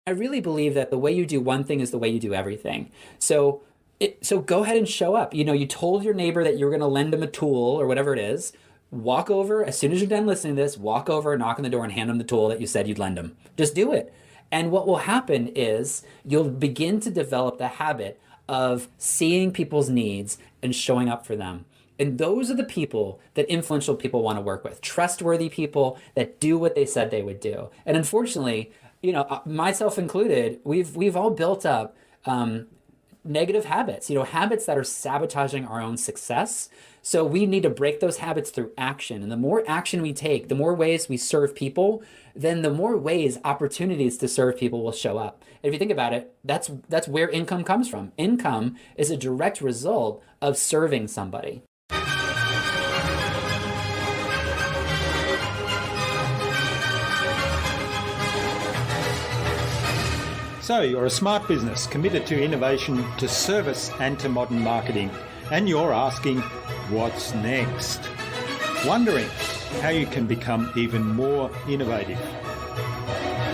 I really believe that the way you do one thing is the way you do everything. So go ahead and show up. You told your neighbor that you're going to lend him a tool or whatever it is. Walk over as soon as you're done listening to this. Walk over, knock on the door, and hand him the tool that you said you'd lend him. Just do it. And what will happen is you'll begin to develop the habit of seeing people's needs and showing up for them. And those are the people that influential people want to work with. Trustworthy people that do what they said they would do. And unfortunately, myself included, we've all built up negative habits, habits that are sabotaging our own success. So we need to break those habits through action. And the more action we take, the more ways we serve people, then the more ways opportunities to serve people will show up. And if you think about it, that's where income comes from. Income is a direct result of serving somebody. So you're a smart business committed to innovation, to service and to modern marketing. And you're asking, what's next? Wondering how you can become even more innovative.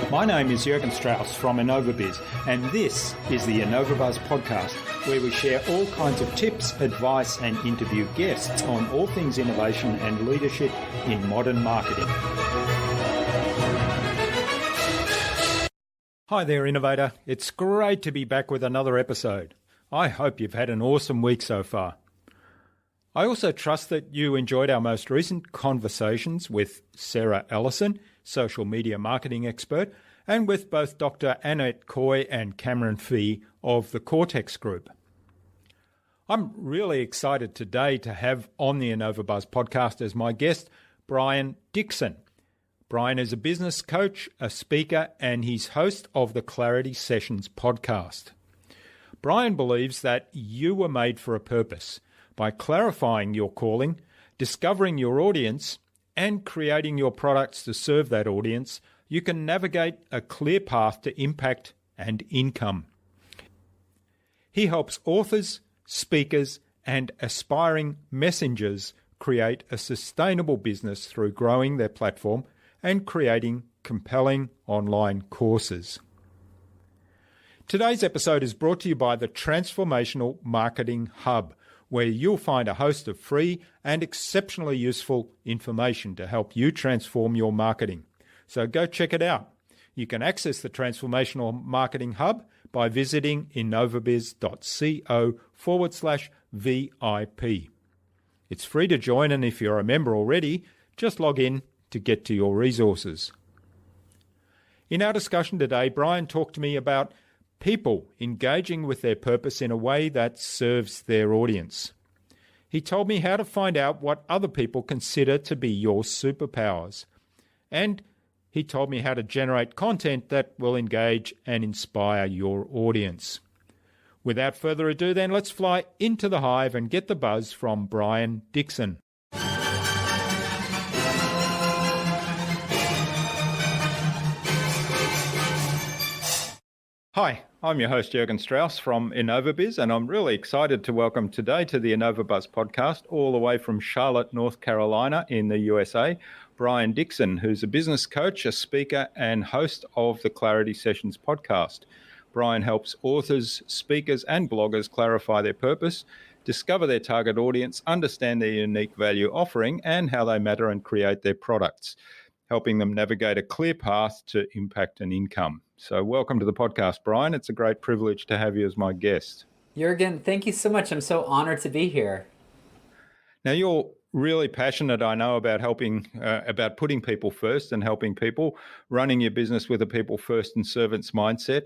My name is Jürgen Strauss from InnovaBuzz, and this is the InnovaBuzz podcast, where we share all kinds of tips, advice and interview guests on all things innovation and leadership in modern marketing. Hi there, Innovator. It's great to be back with another episode. I hope you've had an awesome week so far. I also trust that you enjoyed our most recent conversations with Sarah Ellison, social media marketing expert, and with both Dr. Annette Coy and Cameron Fee of the Cortex Group. I'm really excited today to have on the InnovaBuzz podcast as my guest, Brian Dixon. Brian is a business coach, a speaker, and he's host of the Clarity Sessions podcast. Brian believes that you were made for a purpose. By clarifying your calling, discovering your audience, and creating your products to serve that audience, you can navigate a clear path to impact and income. He helps authors, speakers, and aspiring messengers create a sustainable business through growing their platform and creating compelling online courses. Today's episode is brought to you by the Transformational Marketing Hub, where you'll find a host of free and exceptionally useful information to help you transform your marketing. So go check it out. You can access the Transformational Marketing Hub by visiting innovabiz.co/VIP. It's free to join, and if you're a member already, just log in to get to your resources. In our discussion today, Brian talked to me about people engaging with their purpose in a way that serves their audience. He told me how to find out what other people consider to be your superpowers. And he told me how to generate content that will engage and inspire your audience. Without further ado, then, let's fly into the hive and get the buzz from Brian Dixon. Hi, I'm your host Jürgen Strauss from InnovaBuzz, and I'm really excited to welcome today to the InnovaBuzz podcast, all the way from Charlotte, North Carolina in the USA, Brian Dixon, who's a business coach, a speaker, and host of the Clarity Sessions podcast. Brian helps authors, speakers, and bloggers clarify their purpose, discover their target audience, understand their unique value offering, and how they matter and create their products, helping them navigate a clear path to impact and income. So welcome to the podcast, Brian. It's a great privilege to have you as my guest. Jürgen, thank you so much. I'm so honored to be here. Now, you're really passionate, I know, about about putting people first and helping people, running your business with a people first and servants mindset.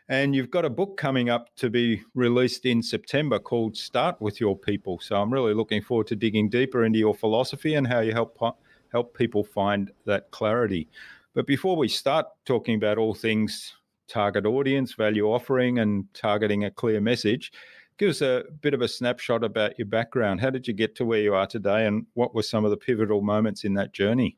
And you've got a book coming up to be released in September called Start With Your People. So I'm really looking forward to digging deeper into your philosophy and how you help people find that clarity. But before we start talking about all things target audience, value offering, and targeting a clear message, give us a bit of a snapshot about your background. How did you get to where you are today, and what were some of the pivotal moments in that journey?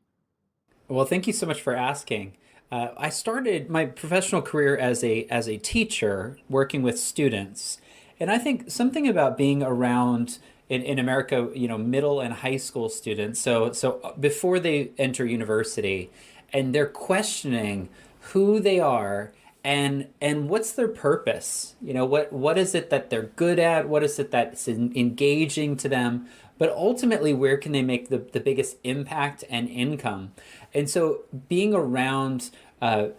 Well, thank you so much for asking. I started my professional career as a teacher working with students. And I think something about being around in America, middle and high school students, so before they enter university, and they're questioning who they are and what's their purpose? What is it that they're good at? What is it that's engaging to them? But ultimately, where can they make the biggest impact and income? And so being around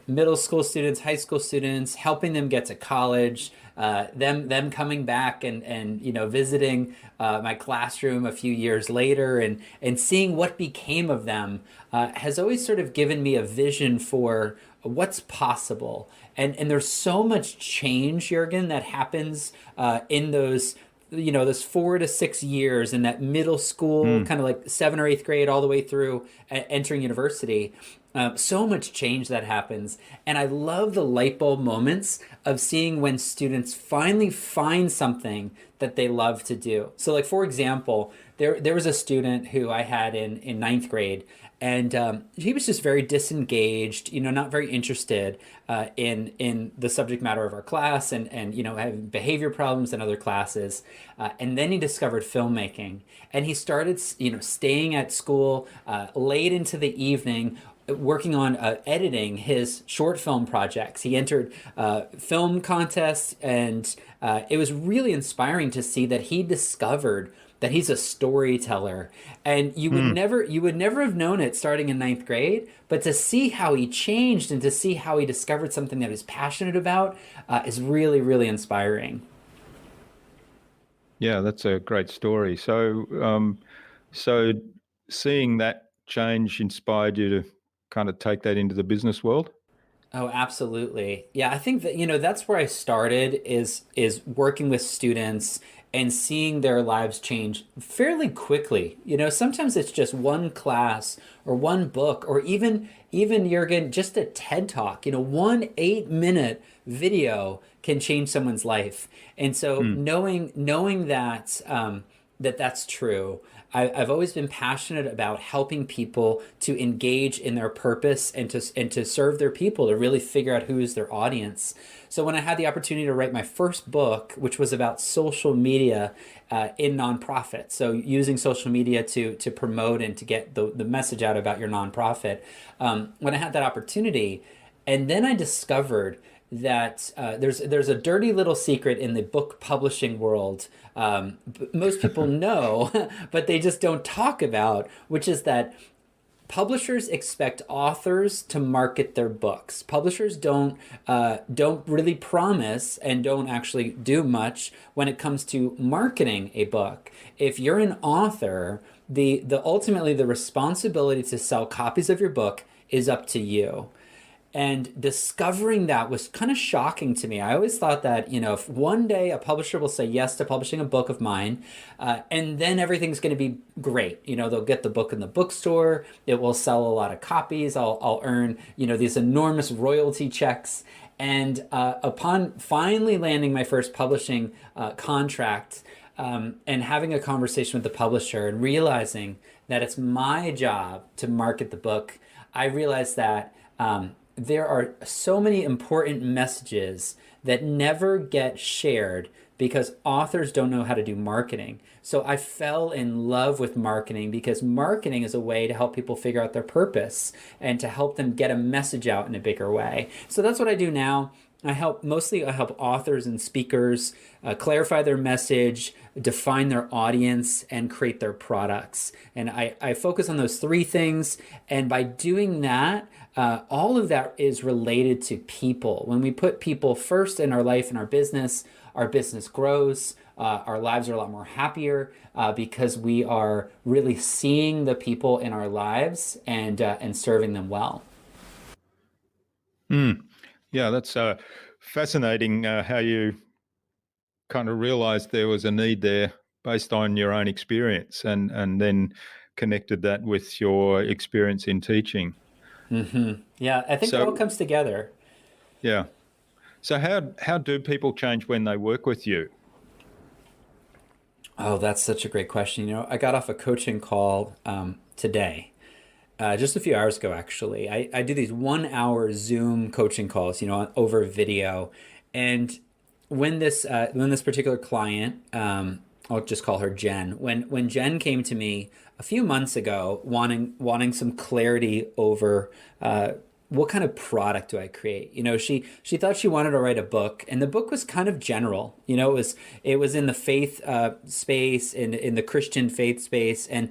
middle school students, high school students, helping them get to college, them coming back and visiting my classroom a few years later and seeing what became of them has always sort of given me a vision for what's possible. And there's so much change, Jürgen, that happens in those 4 to 6 years in that middle school, kind of like 7th or 8th grade, all the way through entering university. So much change that happens. And I love the light bulb moments of seeing when students finally find something that they love to do. So like, for example, there was a student who I had in 9th grade, and he was just very disengaged, not very interested in the subject matter of our class, and having behavior problems in other classes. And then he discovered filmmaking, and he started staying at school late into the evening, working on editing his short film projects. He entered film contests, and it was really inspiring to see that he discovered that he's a storyteller. And you would never have known it starting in 9th grade, but to see how he changed and to see how he discovered something that he's passionate about is really, really inspiring. Yeah, that's a great story. So seeing that change inspired you to kind of take that into the business world? Oh, absolutely. Yeah, I think that, that's where I started is working with students and seeing their lives change fairly quickly. Sometimes it's just one class or one book, or even Jürgen, just a TED Talk. 1 8-minute video can change someone's life. And so knowing that that's true. I've always been passionate about helping people to engage in their purpose and to serve their people, to really figure out who is their audience. So when I had the opportunity to write my first book, which was about social media in nonprofit, so using social media to promote and to get the message out about your nonprofit, when I had that opportunity, and then I discovered that there's a dirty little secret in the book publishing world. Most people know, but they just don't talk about, which is that publishers expect authors to market their books. Publishers don't really promise and don't actually do much when it comes to marketing a book. If you're an author, the ultimately the responsibility to sell copies of your book is up to you. And discovering that was kind of shocking to me. I always thought that, if one day a publisher will say yes to publishing a book of mine, and then everything's going to be great. They'll get the book in the bookstore. It will sell a lot of copies. I'll earn, these enormous royalty checks. And upon finally landing my first publishing contract, and having a conversation with the publisher and realizing that it's my job to market the book, I realized that there are so many important messages that never get shared because authors don't know how to do marketing. So I fell in love with marketing because marketing is a way to help people figure out their purpose and to help them get a message out in a bigger way. So that's what I do now. I help authors and speakers clarify their message, define their audience, and create their products. And I focus on those 3 things. And by doing that, all of that is related to people. When we put people first in our life and our business grows. Our lives are a lot more happier because we are really seeing the people in our lives and serving them well. Yeah, that's fascinating how you kind of realized there was a need there based on your own experience and then connected that with your experience in teaching. Mm-hmm. Yeah, I think it all comes together. Yeah. So how do people change when they work with you? Oh, that's such a great question. I got off a coaching call today. Just a few hours ago, actually. I do these 1-hour Zoom coaching calls, over video. And when this particular client, I'll just call her Jen. When Jen came to me a few months ago, wanting some clarity over what kind of product do I create? She thought she wanted to write a book, and the book was kind of general. It was in the faith space, in the Christian faith space, and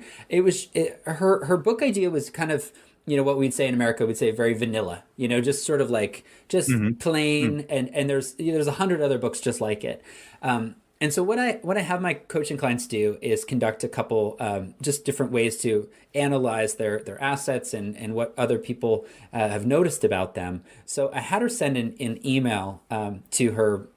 her book idea was kind of, what we'd say in America, we'd say very vanilla, just sort of like just plain. And there's 100 other books just like it. And so what I have my coaching clients do is conduct a couple just different ways to analyze their assets and what other people have noticed about them. So I had her send an email to her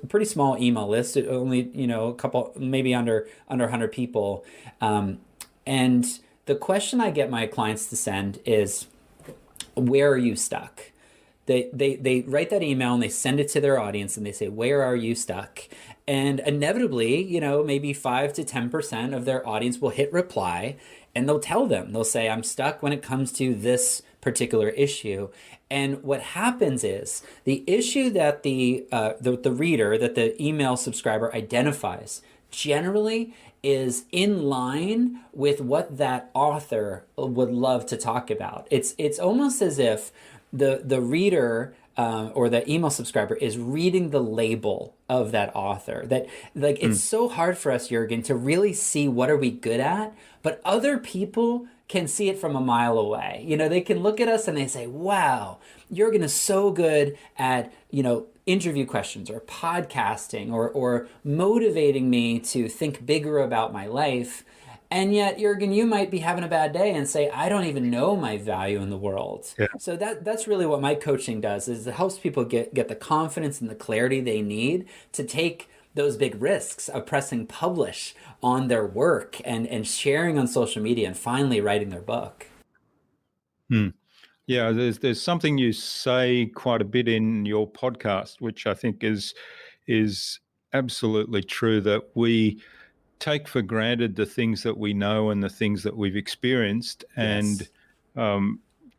pretty small email list, only a couple, maybe under 100 people, and the question I get my clients to send is, where are you stuck? They write that email and they send it to their audience and they say, where are you stuck? And inevitably, maybe 5 to 10% of their audience will hit reply, and they'll tell them, they'll say, I'm stuck when it comes to this particular issue. And what happens is the issue that the reader, that the email subscriber identifies, generally is in line with what that author would love to talk about. It's almost as if the reader or the email subscriber is reading the label of that author. That it's so hard for us, Jürgen, to really see what are we good at, but other people can see it from a mile away. They can look at us and they say, wow, Jürgen is so good at, interview questions or podcasting or motivating me to think bigger about my life. And yet, Jürgen, you might be having a bad day and say, I don't even know my value in the world. Yeah. So that's really what my coaching does, is it helps people get the confidence and the clarity they need to take those big risks of pressing publish on their work and sharing on social media and finally writing their book. Yeah, there's something you say quite a bit in your podcast, which I think is absolutely true, that we take for granted the things that we know and the things that we've experienced, and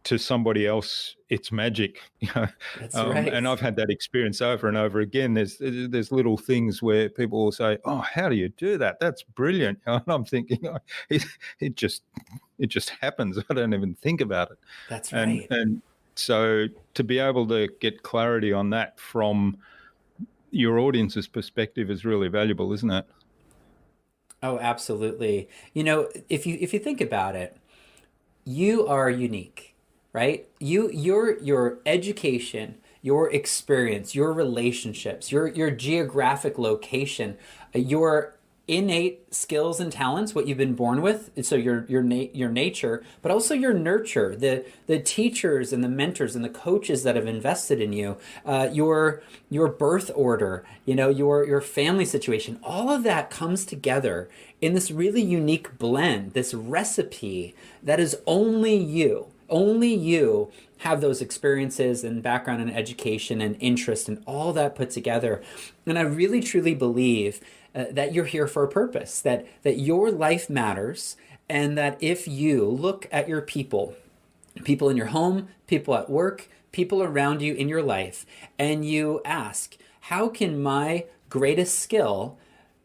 to somebody else it's magic. That's right. And I've had that experience over and over again. There's little things where people will say, oh, how do you do that? That's brilliant. And I'm thinking, it just happens. I don't even think about it. That's right. And so to be able to get clarity on that from your audience's perspective is really valuable, isn't it? Oh, absolutely. If you think about it, you are unique, right? Your education, your experience, your relationships, your geographic location, your innate skills and talents, what you've been born with, so your nature, but also your nurture, the teachers and the mentors and the coaches that have invested in you, your birth order, your family situation, all of that comes together in this really unique blend, this recipe that is only you have those experiences and background and education and interest and all that put together. And I really truly believe that you're here for a purpose, that your life matters, and that if you look at your people in your home, people at work, people around you in your life, and you ask, how can my greatest skill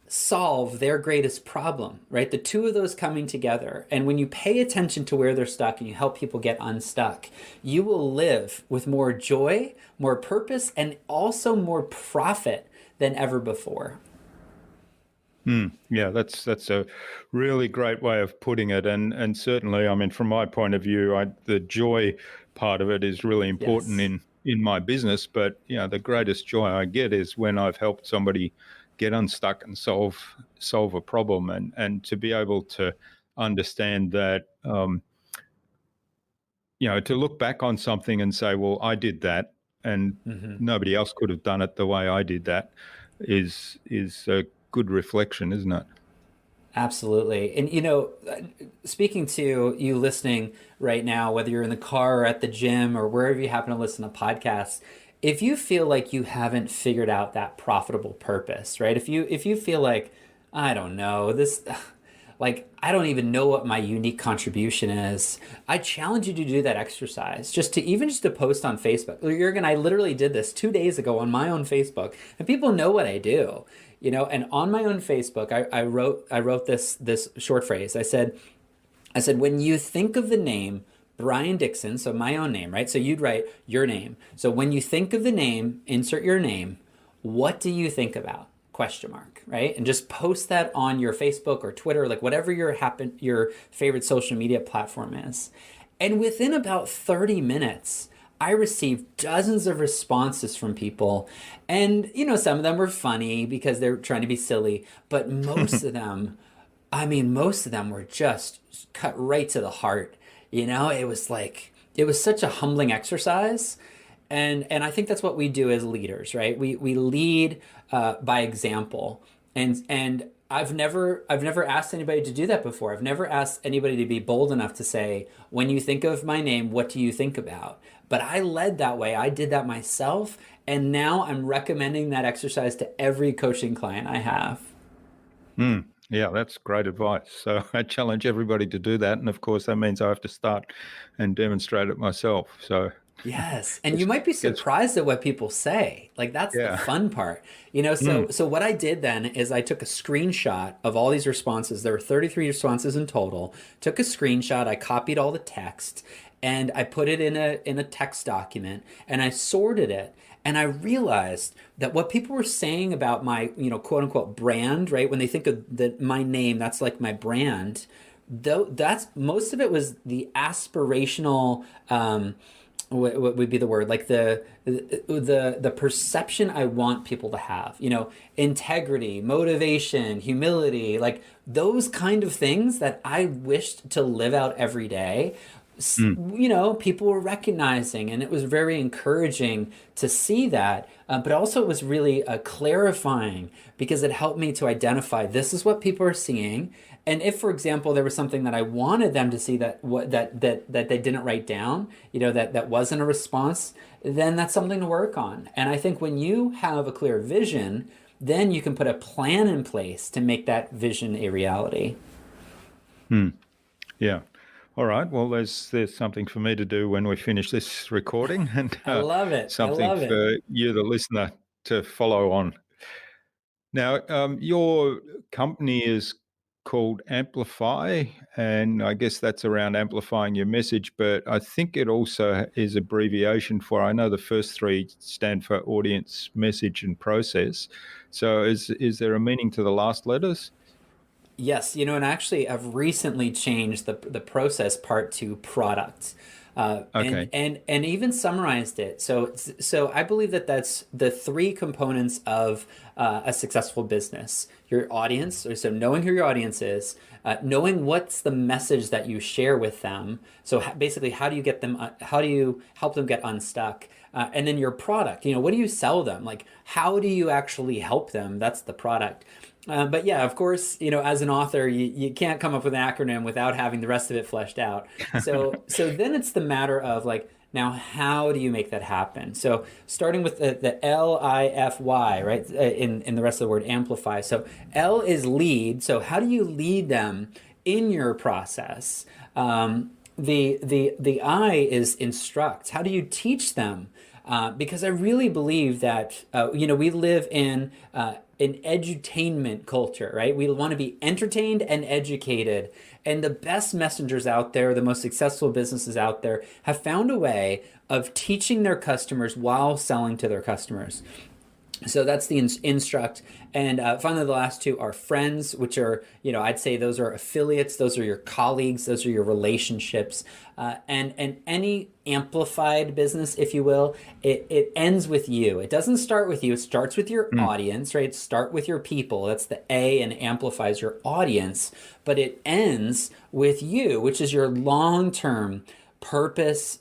solve their greatest problem, right? The two of those coming together. And when you pay attention to where they're stuck and you help people get unstuck, you will live with more joy, more purpose, and also more profit than ever before. Yeah, that's a really great way of putting it. And certainly, I mean, from my point of view, the joy part of it is really important in my business. But, the greatest joy I get is when I've helped somebody get unstuck and solve a problem, and to be able to understand that, to look back on something and say, well, I did that and nobody else could have done it the way I did that is a good reflection, isn't it? Absolutely. And, speaking to you listening right now, whether you're in the car or at the gym or wherever you happen to listen to podcasts, if you feel like you haven't figured out that profitable purpose, right? If you feel like, I don't know, I don't even know what my unique contribution is, I challenge you to do that exercise, just to post on Facebook. Jürgen, I literally did this 2 days ago on my own Facebook, and people know what I do, and on my own Facebook, I wrote this short phrase. I said, when you think of the name Brian Dixon, so my own name, right? So you'd write your name. So when you think of the name, insert your name. What do you think about? Question mark, right? And just post that on your Facebook or Twitter, like whatever your favorite social media platform is. And within about 30 minutes, I received dozens of responses from people. And, some of them were funny because they're trying to be silly, but most of them, most of them were just cut right to the heart. It was it was such a humbling exercise. And I think that's what we do as leaders, right? We lead by example. And I've never asked anybody to do that before. I've never asked anybody to be bold enough to say, when you think of my name, what do you think about? But I led that way. I did that myself. And now I'm recommending that exercise to every coaching client I have. Yeah, that's great advice. So I challenge everybody to do that. And of course, that means I have to start and demonstrate it myself. So yes. And you might be surprised at what people say. That's the fun part. So what I did then is I took a screenshot of all these responses. There were 33 responses in total. Took a screenshot, I copied all the text, and I put it in a text document, and I sorted it. And I realized that what people were saying about my, quote unquote brand, right? When they think of my name, that's like my brand. Though that's most of it was the aspirational, what would be the word? Like the perception I want people to have. Integrity, motivation, humility, like those kind of things that I wished to live out every day. People were recognizing, and it was very encouraging to see that. But also it was really clarifying, because it helped me to identify this is what people are seeing. And if, for example, there was something that I wanted them to see that they didn't write down, that wasn't a response, then that's something to work on. And I think when you have a clear vision, then you can put a plan in place to make that vision a reality. Yeah. All right. Well, there's something for me to do when we finish this recording, and I love it. Something for you, the listener, to follow on. Now, your company is called Amplify, and I guess that's around amplifying your message, but I think it also is abbreviation for, I know the first three stand for audience, message, and process. So is there a meaning to the last letters? Yes, and actually I've recently changed the process part to product. Okay. And even summarized it. So I believe that's the three components of a successful business. Your audience, so knowing who your audience is, knowing what's the message that you share with them. So basically, how do you help them get unstuck? And then your product, what do you sell them? Like, how do you actually help them? That's the product. But yeah, of course, as an author, you can't come up with an acronym without having the rest of it fleshed out. So then it's the matter of now how do you make that happen? So starting with the LIFY, right, in the rest of the word amplify. So L is lead. So how do you lead them in your process? The I is instruct. How do you teach them? Because I really believe that we live in an edutainment culture, right? We want to be entertained and educated. And the best messengers out there, the most successful businesses out there, have found a way of teaching their customers while selling to their customers. So that's the instruct. And finally, the last two are friends, which are, I'd say those are affiliates. Those are your colleagues. Those are your relationships. And any amplified business, if you will, it ends with you. It doesn't start with you. It starts with your audience, right? Start with your people. That's the A, and amplifies your audience. But it ends with you, which is your long-term purpose,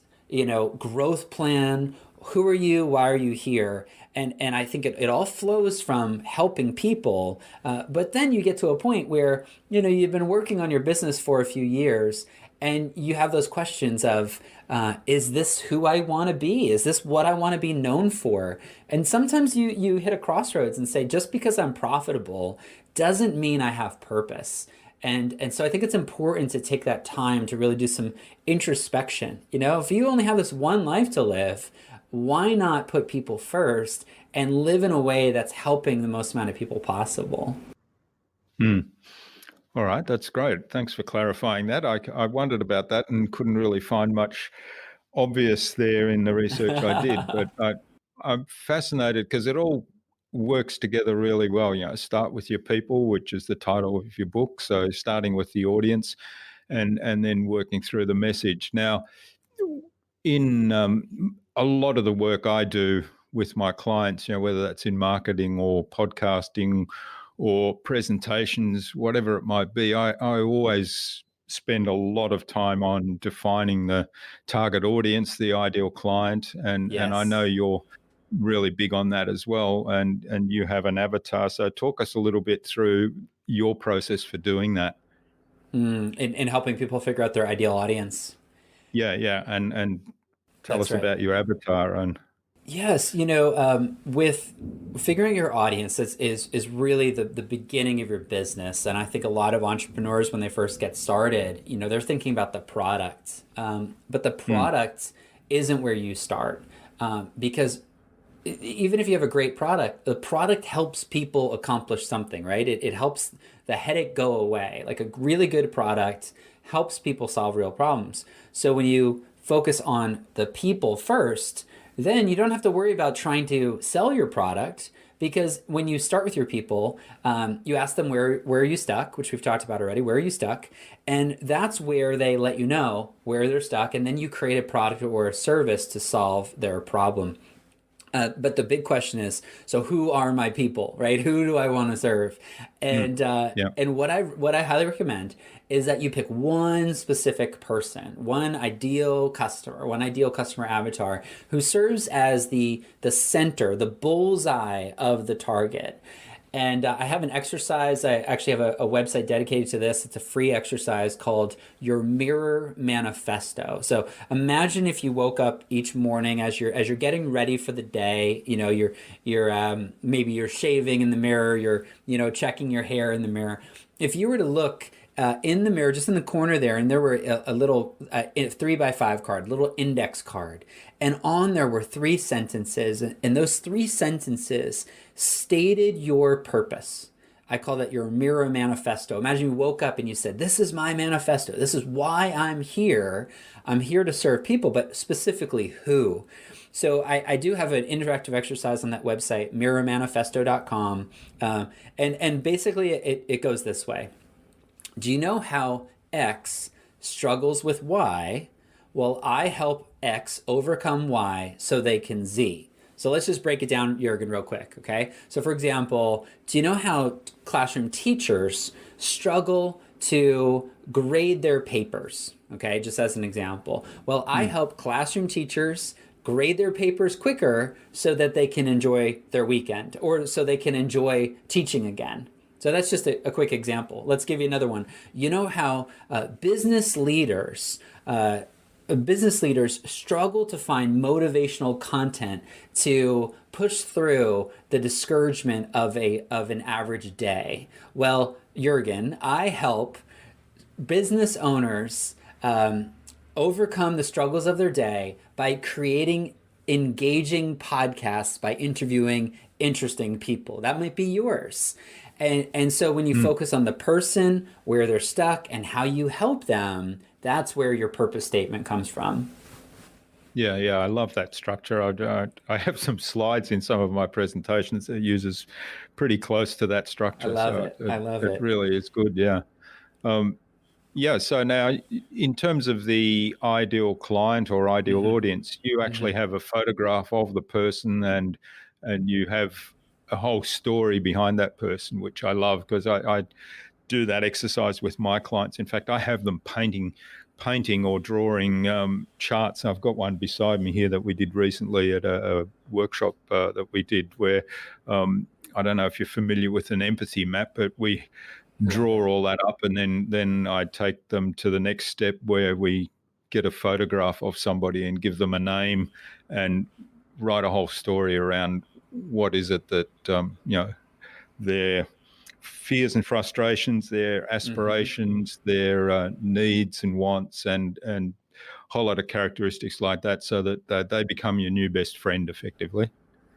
growth plan. Who are you? Why are you here? And I think it all flows from helping people. But then you get to a point where, you've been working on your business for a few years, and you have those questions of, is this who I want to be? Is this what I want to be known for? And sometimes you hit a crossroads and say, just because I'm profitable doesn't mean I have purpose. And so I think it's important to take that time to really do some introspection. If you only have this one life to live, why not put people first and live in a way that's helping the most amount of people possible? All right, that's great. Thanks for clarifying that. I wondered about that and couldn't really find much obvious there in the research I did, but I'm fascinated because it all works together really well. Start with your people, which is the title of your book. So starting with the audience and then working through the message. Now, in a lot of the work I do with my clients, whether that's in marketing or podcasting or presentations, whatever it might be, I always spend a lot of time on defining the target audience, the ideal client, and I know Yes. you're really big on that as well, and you have an avatar. So talk us a little bit through your process for doing that. In helping people figure out their ideal audience. Yeah, and tell That's us right. about your avatar and. Yes, with figuring your audience is really the beginning of your business, and I think a lot of entrepreneurs when they first get started, they're thinking about the product, but the Mm, product isn't where you start, because even if you have a great product, the product helps people accomplish something, right? It helps the headache go away. Like a really good product helps people solve real problems. So when you focus on the people first, then you don't have to worry about trying to sell your product because when you start with your people, you ask them where are you stuck, which we've talked about already. Where are you stuck? And that's where they let you know where they're stuck, and then you create a product or a service to solve their problem. But the big question is, so who are my people, right? Who do I want to serve? mm, yeah. And what I highly recommend is that you pick one specific person, one ideal customer avatar who serves as the center, the bullseye of the target. And I have an exercise. I actually have a website dedicated to this. It's a free exercise called Your Mirror Manifesto. So imagine if you woke up each morning as you're getting ready for the day. You're maybe you're shaving in the mirror. You're checking your hair in the mirror. If you were to look in the mirror, just in the corner there, and there were a little 3x5 card, little index card, and on there were three sentences, and those three sentences stated your purpose. I call that your mirror manifesto. Imagine you woke up and you said, "This is my manifesto. This is why I'm here. I'm here to serve people, but specifically who." So I do have an interactive exercise on that website, mirrormanifesto.com. And basically it goes this way. Do you know how X struggles with Y? Well, I help X overcome Y so they can Z. So let's just break it down, Jurgen, real quick, okay? So for example, do you know how classroom teachers struggle to grade their papers? Okay, just as an example. Well, I Mm. help classroom teachers grade their papers quicker so that they can enjoy their weekend or so they can enjoy teaching again. So that's just a quick example. Let's give you another one. You know how business leaders struggle to find motivational content to push through the discouragement of an average day. Well, Jurgen, I help business owners overcome the struggles of their day by creating engaging podcasts by interviewing interesting people. That might be yours. And so when you Mm. focus on the person, where they're stuck, and how you help them, that's where your purpose statement comes from. Yeah, I love that structure. I have some slides in some of my presentations that uses pretty close to that I structure. love So it. I love it it. really is good. Yeah. Um, yeah. So now, in terms of the ideal client or ideal Hmm. audience, you actually Hmm. have a photograph of the person and you have a whole story behind that person, which I love because I do that exercise with my clients. In fact, I have them painting or drawing charts. I've got one beside me here that we did recently at a workshop that we did where I don't know if you're familiar with an empathy map, but we Love draw it. all that up and then I take them to the next step where we get a photograph of somebody and give them a name and write a whole story around what is it that their fears and frustrations, their Hmm. aspirations, their needs and wants, and a whole lot of characteristics like that, so that they become your new best friend, effectively.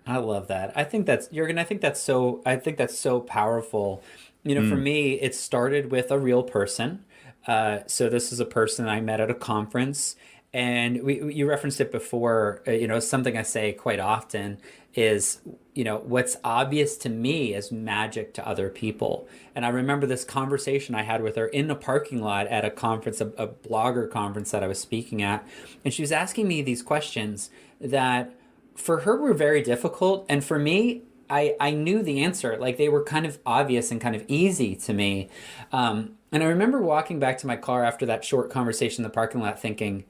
I love that. I think that's Jurgen. I think that's so. I think that's so powerful. For Mm. me, it started with a real person. So this is a person I met at a conference, and you referenced it before. Something I say quite often is, what's obvious to me is magic to other people. And I remember this conversation I had with her in a parking lot at a conference, a blogger conference that I was speaking at, and she was asking me these questions that for her were very difficult, and for me, I knew the answer. Like they were kind of obvious and kind of easy to me. And I remember walking back to my car after that short conversation in the parking lot thinking,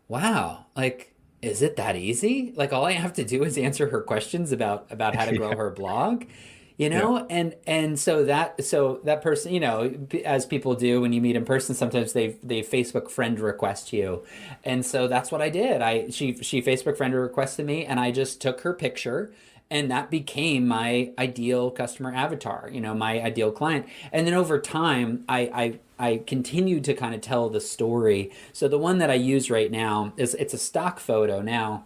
wow, like, is it that easy? Like all I have to do is answer her questions about how to grow Yeah. her blog, Yeah. and so that person, as people do when you meet in person, sometimes they Facebook friend request you. And so that's what I did. She Facebook friend requested me, and I just took her picture, and that became my ideal customer avatar, my ideal client. And then over time, I continued to kind of tell the story. So the one that I use right now it's a stock photo now,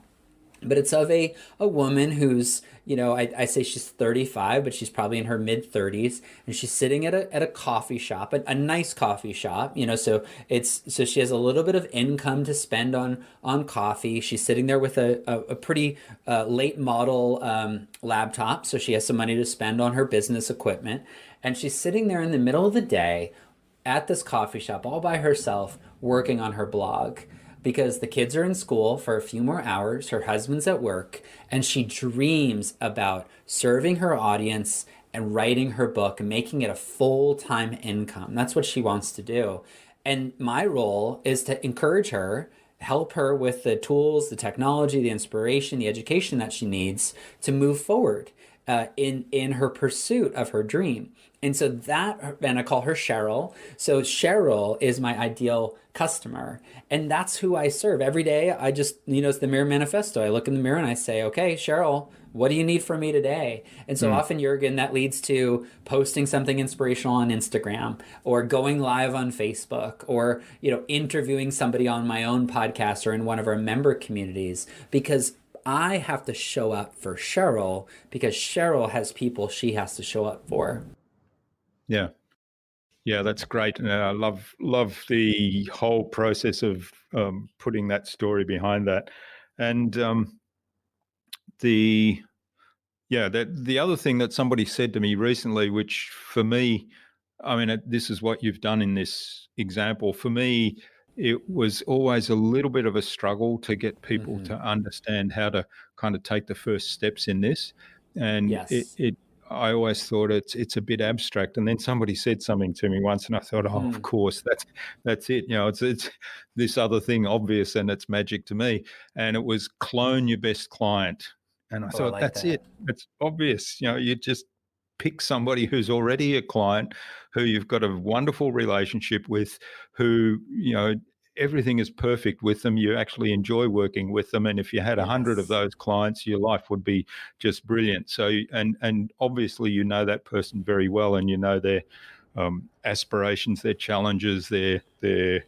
but it's of a woman who's, I say she's 35, but she's probably in her mid 30s, and she's sitting at a coffee shop, a nice coffee shop, so she has a little bit of income to spend on coffee. She's sitting there with a pretty late model laptop, so she has some money to spend on her business equipment, and she's sitting there in the middle of the day at this coffee shop all by herself working on her blog because the kids are in school for a few more hours, her husband's at work, and she dreams about serving her audience and writing her book and making it a full-time income. That's what she wants to do. And my role is to encourage her, help her with the tools, the technology, the inspiration, the education that she needs to move forward in her pursuit of her dream. And so and I call her Cheryl. So Cheryl is my ideal customer. And that's who I serve. Every day, I just, it's the Mirror Manifesto. I look in the mirror and I say, okay, Cheryl, what do you need from me today? And so often, Jurgen, that leads to posting something inspirational on Instagram or going live on Facebook or, interviewing somebody on my own podcast or in one of our member communities, because I have to show up for Cheryl because Cheryl has people she has to show up for. Yeah. Yeah, that's great. And I love the whole process of putting that story behind that. And the the other thing that somebody said to me recently, which for me, I mean, this is what you've done in this example. For me, it was always a little bit of a struggle to get people Mm-hmm. to understand how to kind of take the first steps in this, and Yes. I always thought it's a bit abstract. And then somebody said something to me once, and I thought, oh, Mm-hmm. of course, that's it. It's this other thing obvious, and it's magic to me. And it was clone your best client, and I Oh, I thought like that's that. it. It's obvious. You just pick somebody who's already a client, who you've got a wonderful relationship with, who everything is perfect with them. You actually enjoy working with them, and if you had 100 of Yes. those clients, your life would be just brilliant. So, and obviously, that person very well, and their aspirations, their challenges, their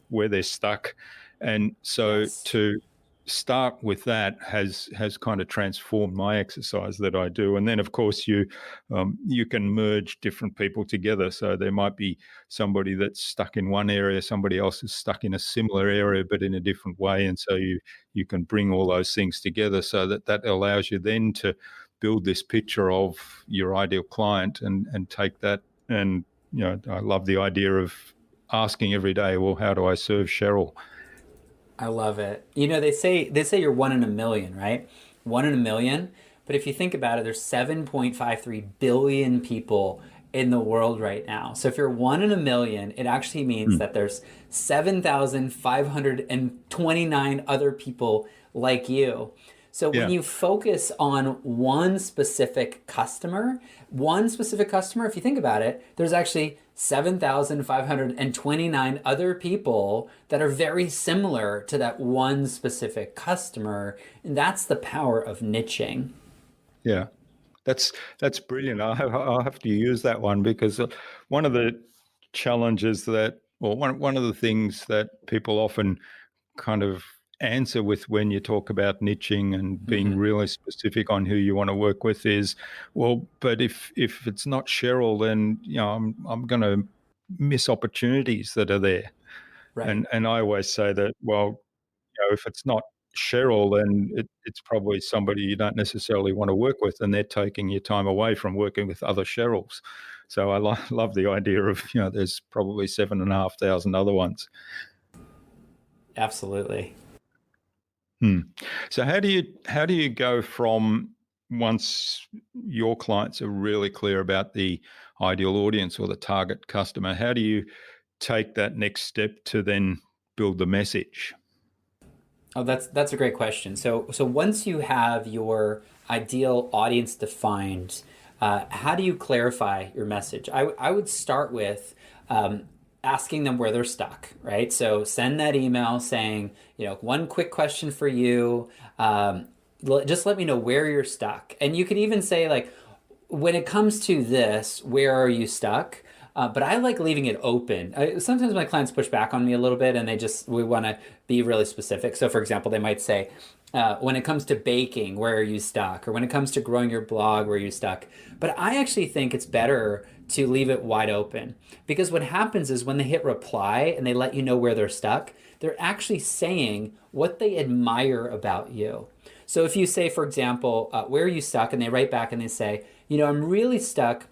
where they're stuck, and so Yes. to start with that has kind of transformed my exercise that I do. And then of course you can merge different people together, so there might be somebody that's stuck in one area, somebody else is stuck in a similar area but in a different way, and so you can bring all those things together, so that allows you then to build this picture of your ideal client and take that. And I love the idea of asking every day, well, how do I serve Cheryl? I love it. They say you're one in a million, right? One in a million. But if you think about it, there's 7.53 billion people in the world right now. So if you're one in a million, it actually means Mm. that there's 7,529 other people like you. So when Yeah. you focus on one specific customer, if you think about it, there's actually 7,529 other people that are very similar to that one specific customer. And that's the power of niching. Yeah. That's brilliant. I'll have to use that one, because one of the challenges that, or one of the things that people often kind of answer with when you talk about niching and being really specific on who you want to work with is, well, but if it's not Cheryl, then I'm going to miss opportunities that are there. Right. And I always say that, well, if it's not Cheryl, then it's probably somebody you don't necessarily want to work with, and they're taking your time away from working with other Cheryls. So I love the idea of, there's probably 7,500 other ones. Absolutely. So how do you go from, once your clients are really clear about the ideal audience or the target customer, how do you take that next step to then build the message? Oh, that's a great question. So once you have your ideal audience defined, how do you clarify your message? I would start with asking them where they're stuck, right? So send that email saying, one quick question for you. Just let me know where you're stuck. And you could even say, like, when it comes to this, where are you stuck? But I like leaving it open. Sometimes my clients push back on me a little bit and we want to be really specific. So for example, they might say, when it comes to baking, where are you stuck? Or when it comes to growing your blog, where are you stuck? But I actually think it's better to leave it wide open, because what happens is when they hit reply and they let you know where they're stuck, they're actually saying what they admire about you. So if you say, for example, where are you stuck? And they write back and they say, I'm really stuck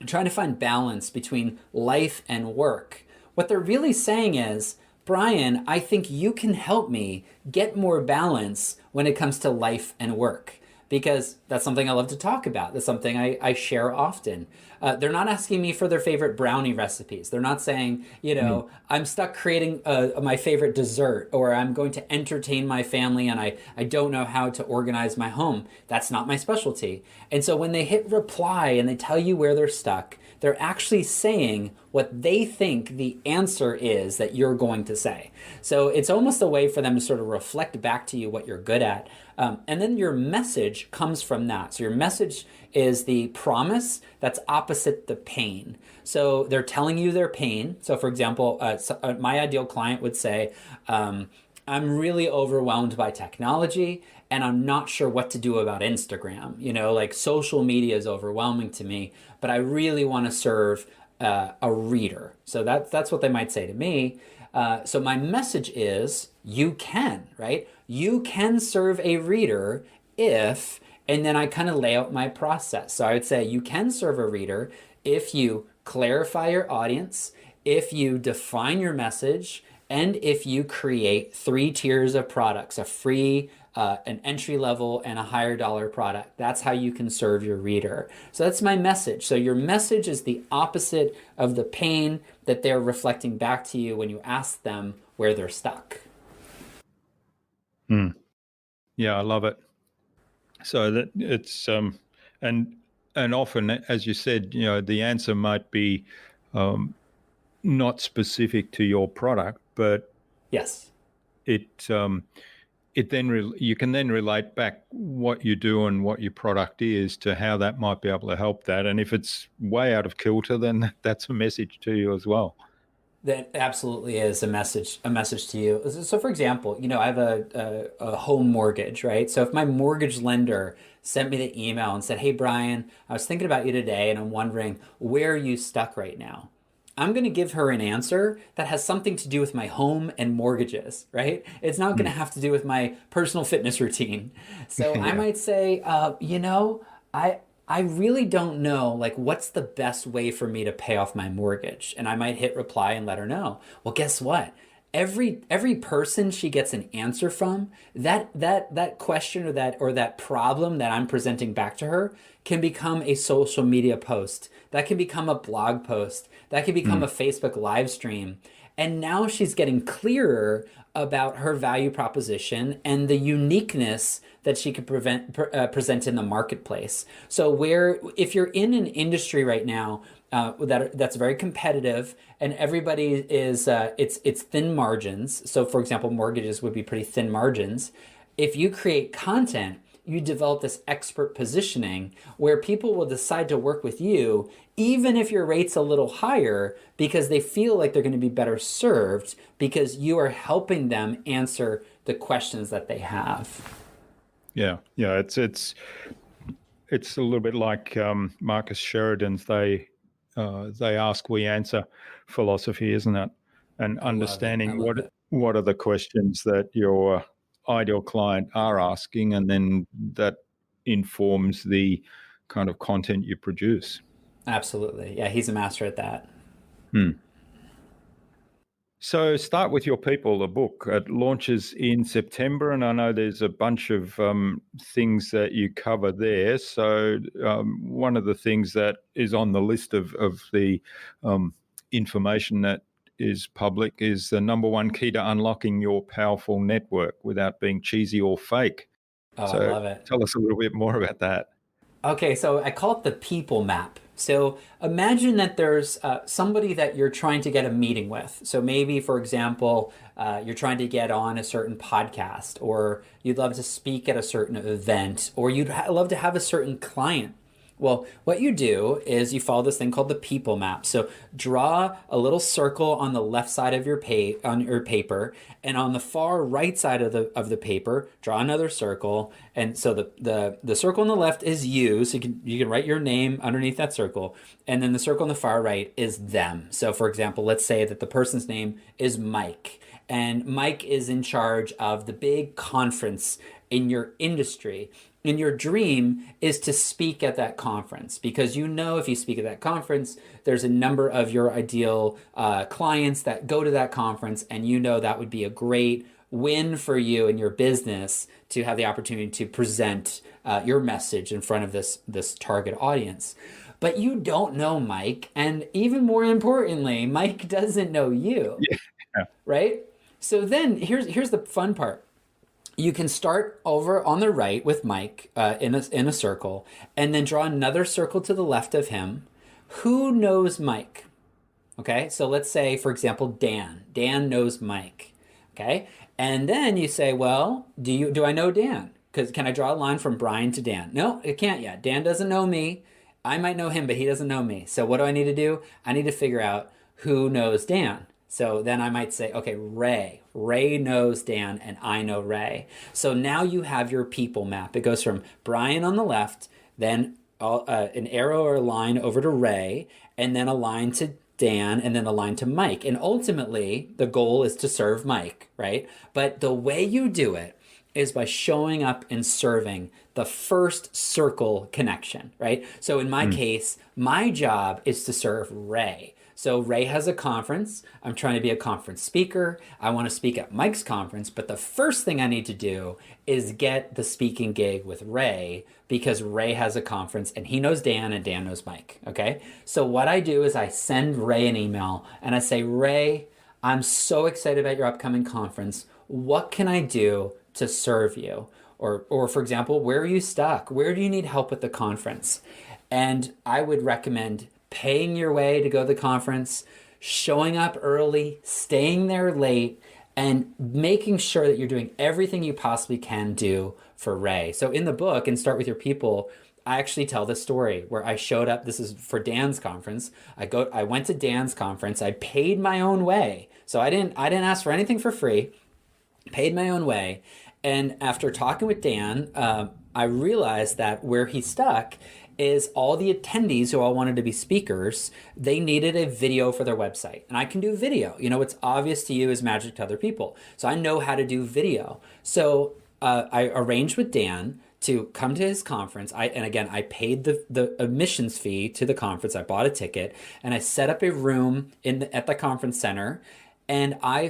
trying to find balance between life and work. What they're really saying is, Brian, I think you can help me get more balance when it comes to life and work, because that's something I love to talk about. That's something I share often. They're not asking me for their favorite brownie recipes. They're not saying, I'm stuck creating my favorite dessert, or I'm going to entertain my family and I don't know how to organize my home. That's not my specialty. And so when they hit reply and they tell you where they're stuck, they're actually saying what they think the answer is that you're going to say. So it's almost a way for them to sort of reflect back to you what you're good at. And then your message comes from that. So your message is the promise that's opposite the pain. So they're telling you their pain. So for example, my ideal client would say, I'm really overwhelmed by technology and I'm not sure what to do about Instagram. Like social media is overwhelming to me, but I really want to serve a reader. So that's what they might say to me. So my message is, you can, right? You can serve a reader if, and then I kind of lay out my process. So I would say you can serve a reader if you clarify your audience, if you define your message, and if you create 3 tiers of products, a free, an entry level, and a higher dollar product. That's how you can serve your reader. So that's my message. So your message is the opposite of the pain that they're reflecting back to you when you ask them where they're stuck. Yeah, I love it. So that it's and often, as you said, the answer might be not specific to your product, but yes, it then you can then relate back what you do and what your product is to how that might be able to help that. And if it's way out of kilter, then that's a message to you as well. That absolutely is a message to you. So for example, I have a home mortgage, right? So if my mortgage lender sent me the email and said, hey, Brian, I was thinking about you today and I'm wondering, where are you stuck right now? I'm going to give her an answer that has something to do with my home and mortgages, right? It's not going to have to do with my personal fitness routine. So I might say, I really don't know, like, what's the best way for me to pay off my mortgage? And I might hit reply and let her know. Well, guess what? Every person she gets an answer from, that question or that problem that I'm presenting back to her can become a social media post. That can become a blog post. That can become a Facebook live stream. And now she's getting clearer about her value proposition and the uniqueness that she could present in the marketplace. So if you're in an industry right now that's very competitive and everybody is, it's thin margins. So for example, mortgages would be pretty thin margins. If you create content, you develop this expert positioning where people will decide to work with you, even if your rate's a little higher, because they feel like they're going to be better served because you are helping them answer the questions that they have. Yeah, it's a little bit like Marcus Sheridan's they ask, we answer philosophy, isn't it? And understanding what are the questions that your ideal client are asking, and then that informs the kind of content you produce. Absolutely. Yeah, he's a master at that. So Start With Your People, the book. It launches in September, and I know there's a bunch of things that you cover there. So one of the things that is on the list of the information that is public is the number one key to unlocking your powerful network without being cheesy or fake. Oh, So I love it. Tell us a little bit more about that. Okay, so I call it the people map. So imagine that there's somebody that you're trying to get a meeting with. So maybe, for example, you're trying to get on a certain podcast, or you'd love to speak at a certain event, or you'd love to have a certain client. Well, what you do is you follow this thing called the people map. So draw a little circle on the left side of your paper, and on the far right side of the paper, draw another circle. And so the circle on the left is you, so you can write your name underneath that circle, and then the circle on the far right is them. So for example, let's say that the person's name is Mike, and Mike is in charge of the big conference in your industry. And your dream is to speak at that conference, because you know if you speak at that conference, there's a number of your ideal clients that go to that conference, and you know that would be a great win for you and your business to have the opportunity to present your message in front of this target audience. But you don't know Mike, and even more importantly, Mike doesn't know you, right? So then here's the fun part. You can start over on the right with Mike in a circle, and then draw another circle to the left of him. Who knows Mike? Okay, so let's say, for example, Dan. Dan knows Mike. Okay, and then you say, well, do I know Dan? Because can I draw a line from Brian to Dan? No, it can't yet. Dan doesn't know me. I might know him, but he doesn't know me. So what do I need to do? I need to figure out who knows Dan. So then I might say, okay, Ray. Ray knows Dan, and I know Ray. So now you have your people map. It goes from Brian on the left, then an arrow or a line over to Ray, and then a line to Dan, and then a line to Mike. And ultimately, the goal is to serve Mike, right? But the way you do it is by showing up and serving the first circle connection, right? So in my case, my job is to serve Ray. So Ray has a conference. I'm trying to be a conference speaker. I want to speak at Mike's conference, but the first thing I need to do is get the speaking gig with Ray, because Ray has a conference and he knows Dan and Dan knows Mike, okay? So what I do is I send Ray an email and I say, Ray, I'm so excited about your upcoming conference. What can I do to serve you? Or for example, where are you stuck? Where do you need help with the conference? And I would recommend paying your way to go to the conference, showing up early, staying there late, and making sure that you're doing everything you possibly can do for Ray. So in the book, and Start With Your People, I actually tell this story where I showed up. This is for Dan's conference. I went to Dan's conference. I paid my own way. So I didn't ask for anything for free. Paid my own way. And after talking with Dan, I realized that where he's stuck is all the attendees who all wanted to be speakers, they needed a video for their website. And I can do video. You know, what's obvious to you is magic to other people. So I know how to do video. So I arranged with Dan to come to his conference. I paid the admissions fee to the conference. I bought a ticket and I set up a room at the conference center, and I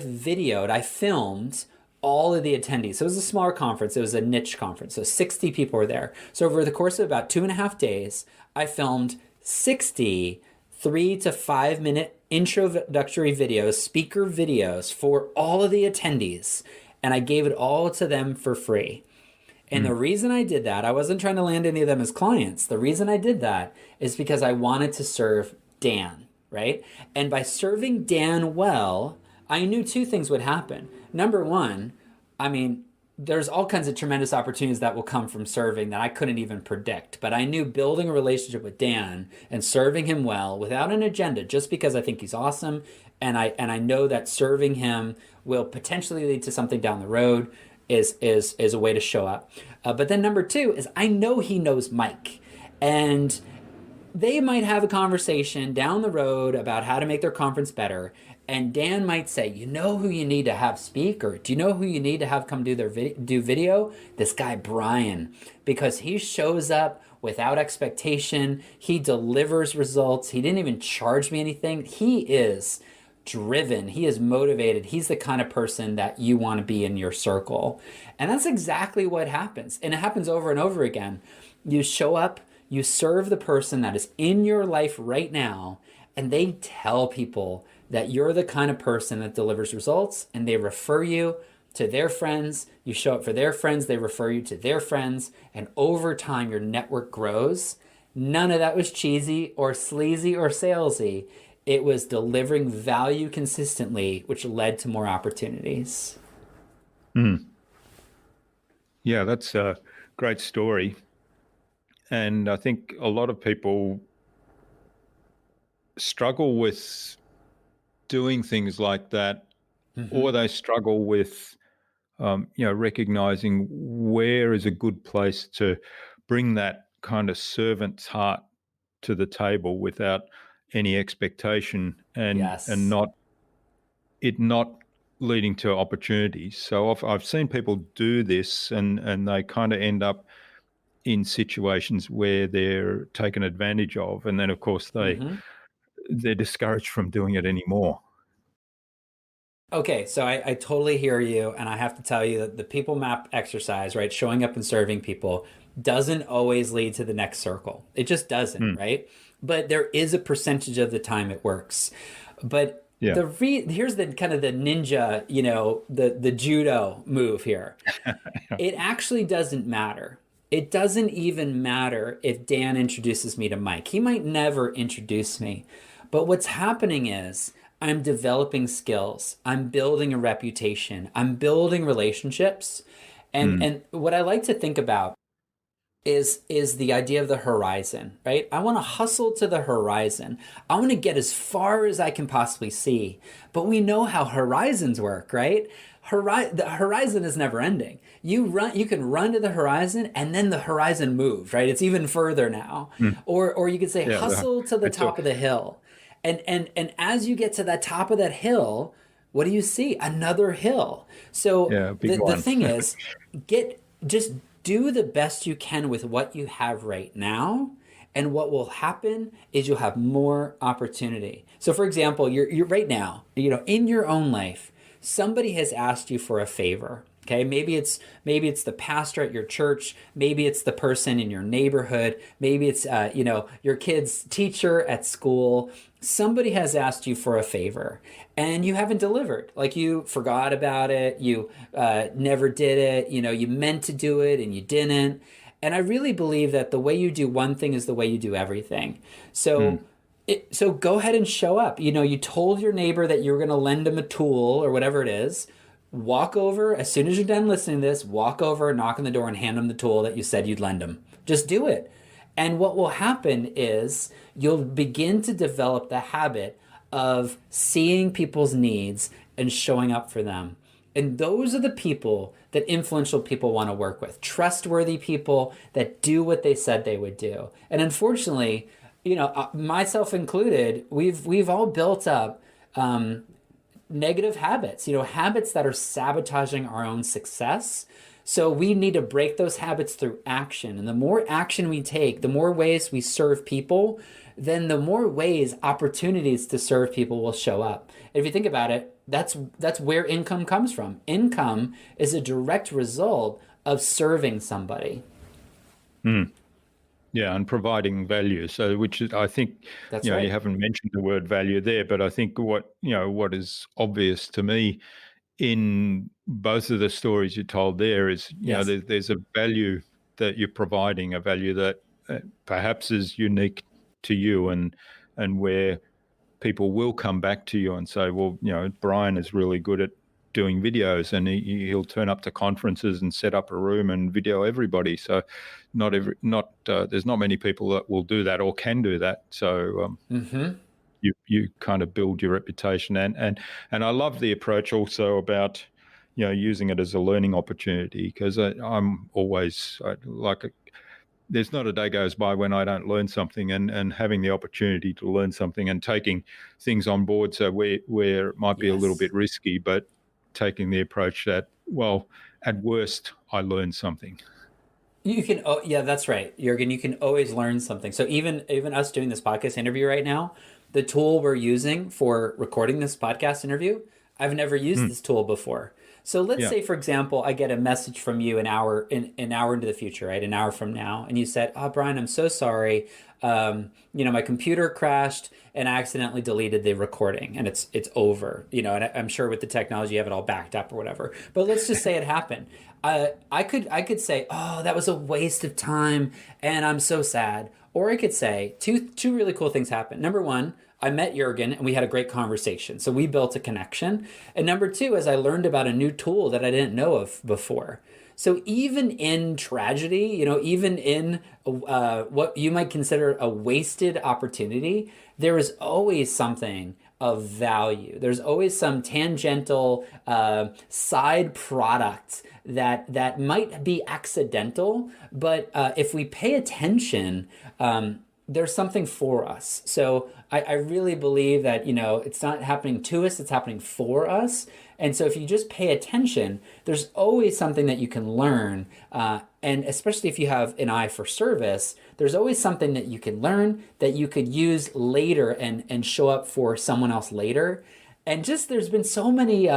filmed all of the attendees. So it was a smaller conference. It was a niche conference. So 60 people were there. So over the course of about 2.5 days, I filmed 60 3 to 5 minute introductory videos, speaker videos for all of the attendees. And I gave it all to them for free. And the reason I did that, I wasn't trying to land any of them as clients. The reason I did that is because I wanted to serve Dan, right? And by serving Dan well, I knew two things would happen. Number one, there's all kinds of tremendous opportunities that will come from serving that I couldn't even predict. But I knew building a relationship with Dan and serving him well without an agenda, just because I think he's awesome, and I know that serving him will potentially lead to something down the road is a way to show up. But then number two is I know he knows Mike, and they might have a conversation down the road about how to make their conference better. And Dan might say, you know who you need to have speak, or do you know who you need to have come do do video? This guy, Brian, because he shows up without expectation. He delivers results. He didn't even charge me anything. He is driven. He is motivated. He's the kind of person that you want to be in your circle. And that's exactly what happens. And it happens over and over again. You show up, you serve the person that is in your life right now, and they tell people that you're the kind of person that delivers results, and they refer you to their friends. You show up for their friends, they refer you to their friends, and over time your network grows. None of that was cheesy or sleazy or salesy. It was delivering value consistently, which led to more opportunities. Yeah, that's a great story. And I think a lot of people struggle with doing things like that, or they struggle with, recognizing where is a good place to bring that kind of servant's heart to the table without any expectation, and Yes. not leading to opportunities. So I've seen people do this, and they kind of end up in situations where they're taken advantage of, and then of course they're discouraged from doing it anymore. Okay, so I totally hear you, and I have to tell you that the people map exercise, right, showing up and serving people, doesn't always lead to the next circle. It just doesn't, right? But there is a percentage of the time it works. But Yeah. here's the kind of the ninja, the judo move here. It actually doesn't matter. It doesn't even matter if Dan introduces me to Mike. He might never introduce me. But what's happening is I'm developing skills. I'm building a reputation. I'm building relationships. And what I like to think about is the idea of the horizon, right? I want to hustle to the horizon. I want to get as far as I can possibly see. But we know how horizons work, right? The horizon is never ending. You can run to the horizon, and then the horizon moves, right? It's even further now. Or you could say hustle to the top of the hill. And as you get to the top of that hill, what do you see? Another hill. So the thing is, just do the best you can with what you have right now. And what will happen is you'll have more opportunity. So for example, you're right now, in your own life, somebody has asked you for a favor. Okay, maybe it's the pastor at your church, maybe it's the person in your neighborhood, maybe it's your kid's teacher at school. Somebody has asked you for a favor, and you haven't delivered. Like, you forgot about it, you never did it. You meant to do it and you didn't. And I really believe that the way you do one thing is the way you do everything. So. So go ahead and show up. You told your neighbor that you were going to lend him a tool or whatever it is. Walk over, as soon as you're done listening to this, walk over, knock on the door, and hand him the tool that you said you'd lend him. Just do it. And what will happen is you'll begin to develop the habit of seeing people's needs and showing up for them. And those are the people that influential people want to work with. Trustworthy people that do what they said they would do. And unfortunately, myself included, we've all built up negative habits, habits that are sabotaging our own success. So we need to break those habits through action. And the more action we take, the more ways we serve people, then the more ways opportunities to serve people will show up. If you think about it, that's where income comes from. Income is a direct result of serving somebody. Yeah, and providing value. So, which is, I think, That's right. you haven't mentioned the word value there, but I think what is obvious to me in both of the stories you told there is, Yes. there's a value that you're providing, a value that perhaps is unique to you, and where people will come back to you and say, well, Brian is really good at doing videos, and he'll turn up to conferences and set up a room and video everybody. So there's not many people that will do that or can do that. So you kind of build your reputation, and I love the approach also about using it as a learning opportunity, because I'm always there's not a day goes by when I don't learn something, and having the opportunity to learn something and taking things on board. So where it might be a little bit risky, but taking the approach that, well, at worst, I learned something. You can, oh yeah, that's right, Jürgen. You can always learn something. So even us doing this podcast interview right now, the tool we're using for recording this podcast interview, I've never used this tool before. So let's say, for example, I get a message from you an hour into the future, right? An hour from now, and you said, "Oh, Brian, I'm so sorry. My computer crashed and I accidentally deleted the recording, and it's over." And I'm sure with the technology you have it all backed up or whatever. But let's just say it happened. I could say, "Oh, that was a waste of time, and I'm so sad." Or I could say two really cool things happened. Number one, I met Jürgen and we had a great conversation. So we built a connection. And number two, as I learned about a new tool that I didn't know of before. So even in tragedy, even in what you might consider a wasted opportunity, there is always something of value. There's always some tangential side product that might be accidental, but if we pay attention, there's something for us. So I really believe that, it's not happening to us, it's happening for us. And so if you just pay attention, there's always something that you can learn. And especially if you have an eye for service, there's always something that you can learn that you could use later and show up for someone else later. And just there's been so many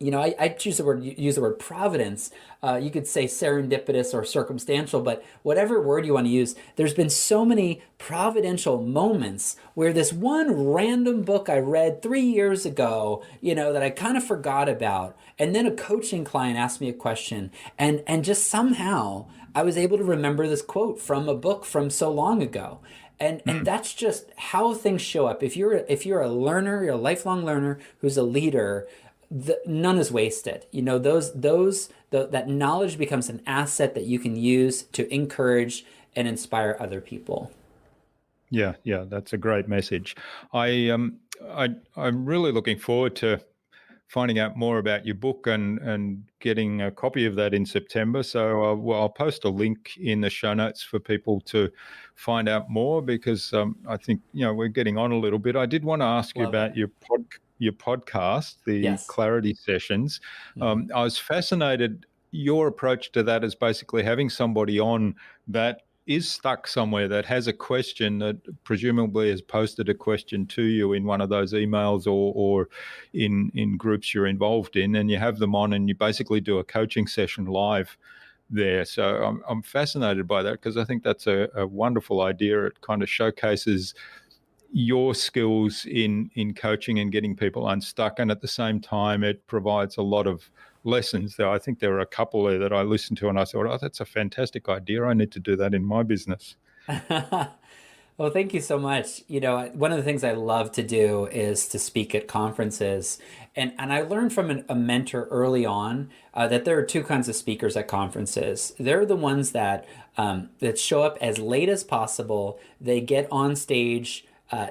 I use the word providence. You could say serendipitous or circumstantial, but whatever word you want to use, there's been so many providential moments where this one random book I read 3 years ago, that I kind of forgot about, and then a coaching client asked me a question, and just somehow I was able to remember this quote from a book from so long ago. And that's just how things show up. If you're a learner, you're a lifelong learner who's a leader, none is wasted. That knowledge becomes an asset that you can use to encourage and inspire other people. Yeah, that's a great message. I'm really looking forward to finding out more about your book and getting a copy of that in September. So I'll post a link in the show notes for people to find out more, because I think we're getting on a little bit. I did want to ask you about your podcast, the Clarity Sessions. I was fascinated. Your approach to that is basically having somebody on that is stuck somewhere, that has a question, that presumably has posted a question to you in one of those emails or in groups you're involved in, and you have them on and you basically do a coaching session live there. So I'm fascinated by that, because I think that's a wonderful idea. It kind of showcases your skills in coaching and getting people unstuck, and at the same time it provides a lot of lessons. There, I think there were a couple there that I listened to and I thought, oh, that's a fantastic idea. I need to do that in my business. Well, thank you so much. One of the things I love to do is to speak at conferences. And I learned from a mentor early on that there are two kinds of speakers at conferences. They're the ones that show up as late as possible. They get on stage,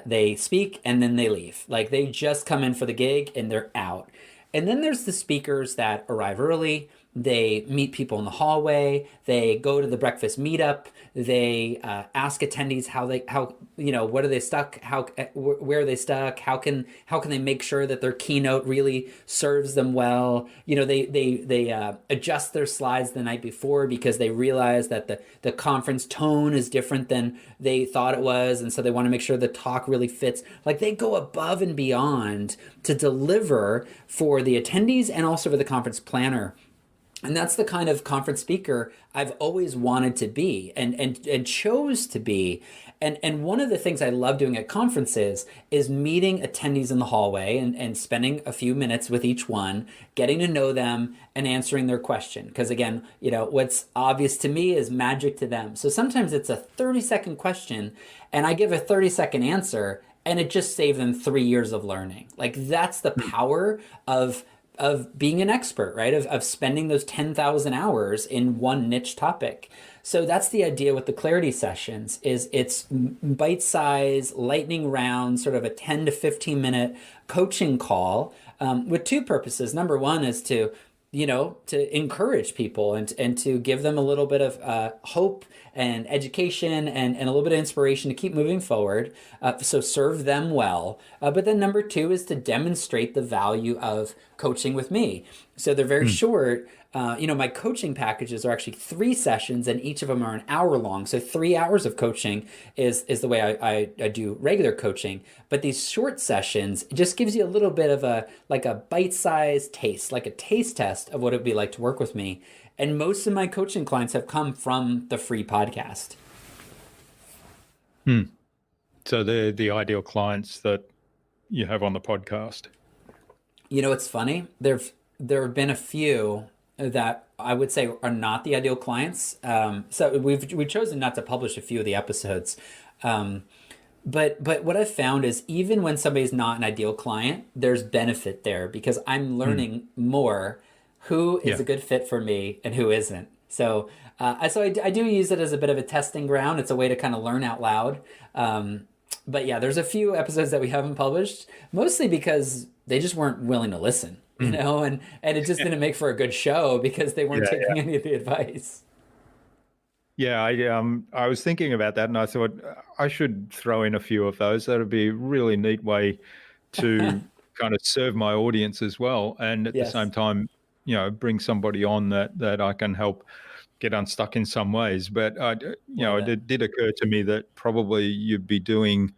they speak, and then they leave. Like, they just come in for the gig and they're out. And then there's the speakers that arrive early. They meet people in the hallway. They go to the breakfast meetup. They ask attendees what are they stuck? Where are they stuck? How can they make sure that their keynote really serves them well? They adjust their slides the night before because they realize that the conference tone is different than they thought it was, and so they want to make sure the talk really fits. Like, they go above and beyond to deliver for the attendees and also for the conference planner. And that's the kind of conference speaker I've always wanted to be and chose to be. And one of the things I love doing at conferences is meeting attendees in the hallway and spending a few minutes with each one, getting to know them and answering their question. Because again, what's obvious to me is magic to them. So sometimes it's a 30-second question and I give a 30-second answer, and it just saved them 3 years of learning. Like, that's the power of of being an expert, right? Of spending those 10,000 hours in one niche topic. So that's the idea with the clarity sessions is it's bite-sized, lightning round, sort of a 10 to 15 minute coaching call with two purposes. Number one is to to encourage people and to give them a little bit of hope and education and a little bit of inspiration to keep moving forward. So serve them well. But then number two is to demonstrate the value of coaching with me. So they're very short. My coaching packages are actually 3 sessions and each of them are an hour long. So 3 hours of coaching is the way I do regular coaching. But these short sessions just gives you a little bit of a bite-sized taste, like a taste test of what it'd be like to work with me. And most of my coaching clients have come from the free podcast. So they're the ideal clients that you have on the podcast. It's funny. There have been a few that I would say are not the ideal clients. So we've chosen not to publish a few of the episodes. But what I've found is even when somebody's not an ideal client, there's benefit there because I'm learning more who is a good fit for me and who isn't. So I do use it as a bit of a testing ground. It's a way to kind of learn out loud. But yeah, there's a few episodes that we haven't published, mostly because they just weren't willing to listen, and it just didn't make for a good show because they weren't taking any of the advice. Yeah, I was thinking about that and I thought I should throw in a few of those. That would be a really neat way to kind of serve my audience as well. And at the same time, bring somebody on that I can help get unstuck in some ways. But, it did occur to me that probably you'd be doing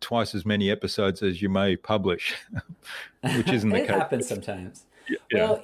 twice as many episodes as you may publish, which isn't the case. It happens sometimes. Yeah. Well,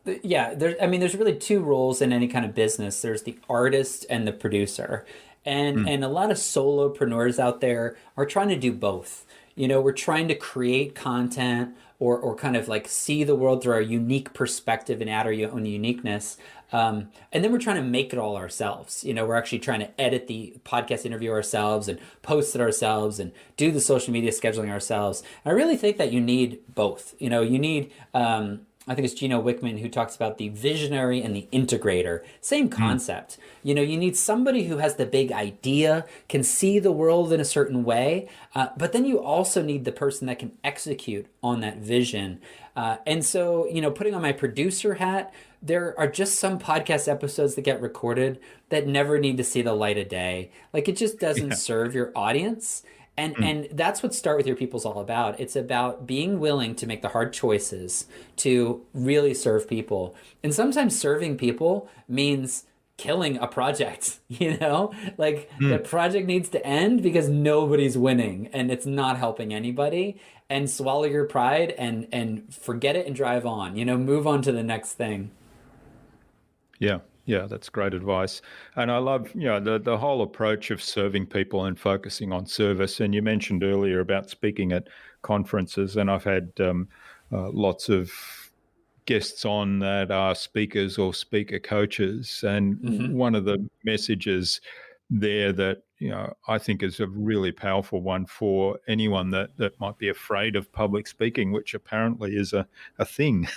there's really 2 roles in any kind of business. There's the artist and the producer. And a lot of solopreneurs out there are trying to do both. We're trying to create content or kind of like see the world through our unique perspective and add our own uniqueness. And then we're trying to make it all ourselves. We're actually trying to edit the podcast interview ourselves and post it ourselves and do the social media scheduling ourselves. And I really think that you need both. You need, I think it's Gino Wickman who talks about the visionary and the integrator. Same concept. You need somebody who has the big idea, can see the world in a certain way, but then you also need the person that can execute on that vision. And so, putting on my producer hat, there are just some podcast episodes that get recorded that never need to see the light of day. Like it just doesn't serve your audience. And that's what Start With Your People is all about. It's about being willing to make the hard choices to really serve people. And sometimes serving people means killing a project, the project needs to end because nobody's winning and it's not helping anybody. And swallow your pride and forget it and drive on, move on to the next thing. Yeah, that's great advice. And I love, the whole approach of serving people and focusing on service. And you mentioned earlier about speaking at conferences, and I've had lots of guests on that are speakers or speaker coaches. And one of the messages there that, I think is a really powerful one for anyone that might be afraid of public speaking, which apparently is a thing.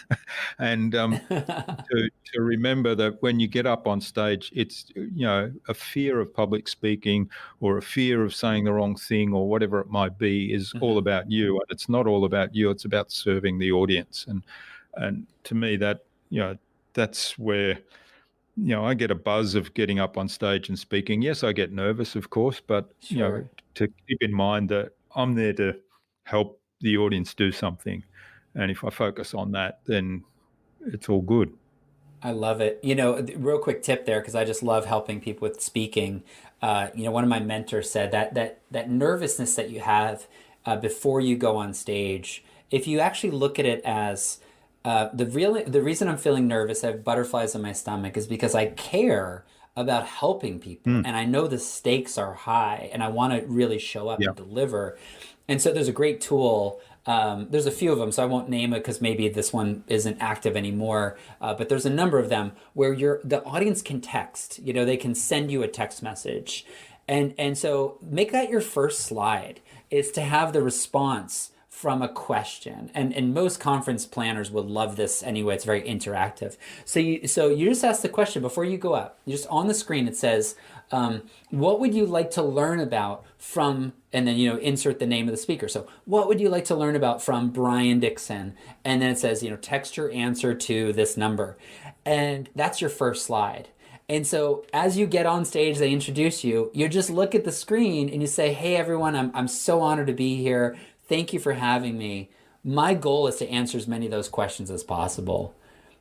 And to remember that when you get up on stage, it's, a fear of public speaking or a fear of saying the wrong thing or whatever it might be is all about you. And it's not all about you. It's about serving the audience. And to me, that, that's where, I get a buzz of getting up on stage and speaking. Yes, I get nervous, of course, but, to keep in mind that I'm there to help the audience do something. And if I focus on that, then it's all good. I love it. Real quick tip there, because I just love helping people with speaking. One of my mentors said that nervousness that you have before you go on stage, if you actually look at it as the reason I'm feeling nervous, I have butterflies in my stomach, is because I care about helping people. And I know the stakes are high and I want to really show up and deliver. And so there's a great tool. There's a few of them, so I won't name it because maybe this one isn't active anymore. But there's a number of them where the audience can text. They can send you a text message. And so make that your first slide, is to have the response from a question. And most conference planners would love this anyway. It's very interactive. So you just ask the question before you go up. Just on the screen it says, what would you like to learn about from, and then insert the name of the speaker. So what would you like to learn about from Brian Dixon? And then it says, text your answer to this number. And that's your first slide. And so as you get on stage, they introduce you, you just look at the screen and you say, hey, everyone, I'm so honored to be here. Thank you for having me. My goal is to answer as many of those questions as possible.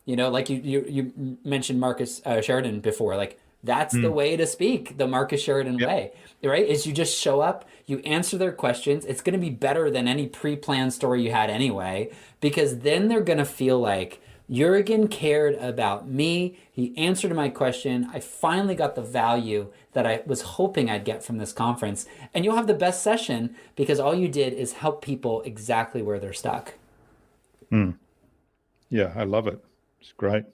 Like you mentioned Marcus Sheridan before, like that's the way to speak, the Marcus Sheridan way, right? Is you just show up, you answer their questions. It's going to be better than any pre-planned story you had anyway, because then they're going to feel like, Jurgen cared about me. He answered my question. I finally got the value that I was hoping I'd get from this conference. And you'll have the best session because all you did is help people exactly where they're stuck. Yeah, I love it. It's great.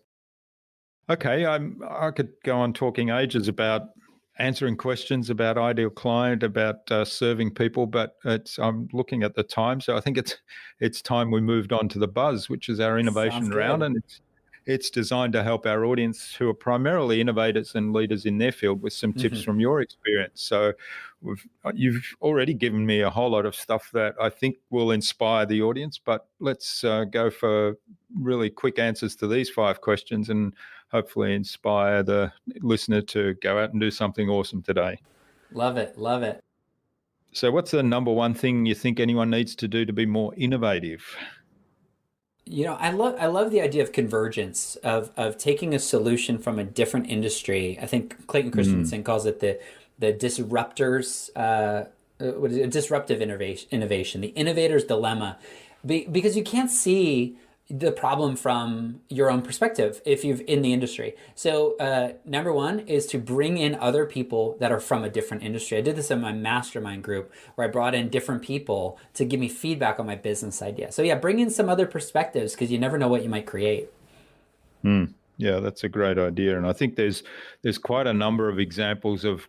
Okay, I could go on talking ages about answering questions about ideal client, about serving people, but I'm looking at the time, so I think it's time we moved on to the buzz, which is our innovation round, and it's designed to help our audience, who are primarily innovators and leaders in their field, with some tips from your experience. So you've already given me a whole lot of stuff that I think will inspire the audience, but let's go for really quick answers to these 5 questions and hopefully inspire the listener to go out and do something awesome today. Love it. Love it. So what's the number one thing you think anyone needs to do to be more innovative? I love the idea of convergence, of taking a solution from a different industry. I think Clayton Christensen calls it the disruptors, disruptive innovation, the innovator's dilemma, because you can't see the problem from your own perspective if you've in the industry. So number one is to bring in other people that are from a different industry. I did this in my mastermind group where I brought in different people to give me feedback on my business idea. So yeah, bring in some other perspectives because you never know what you might create. Yeah, that's a great idea. And I think there's quite a number of examples of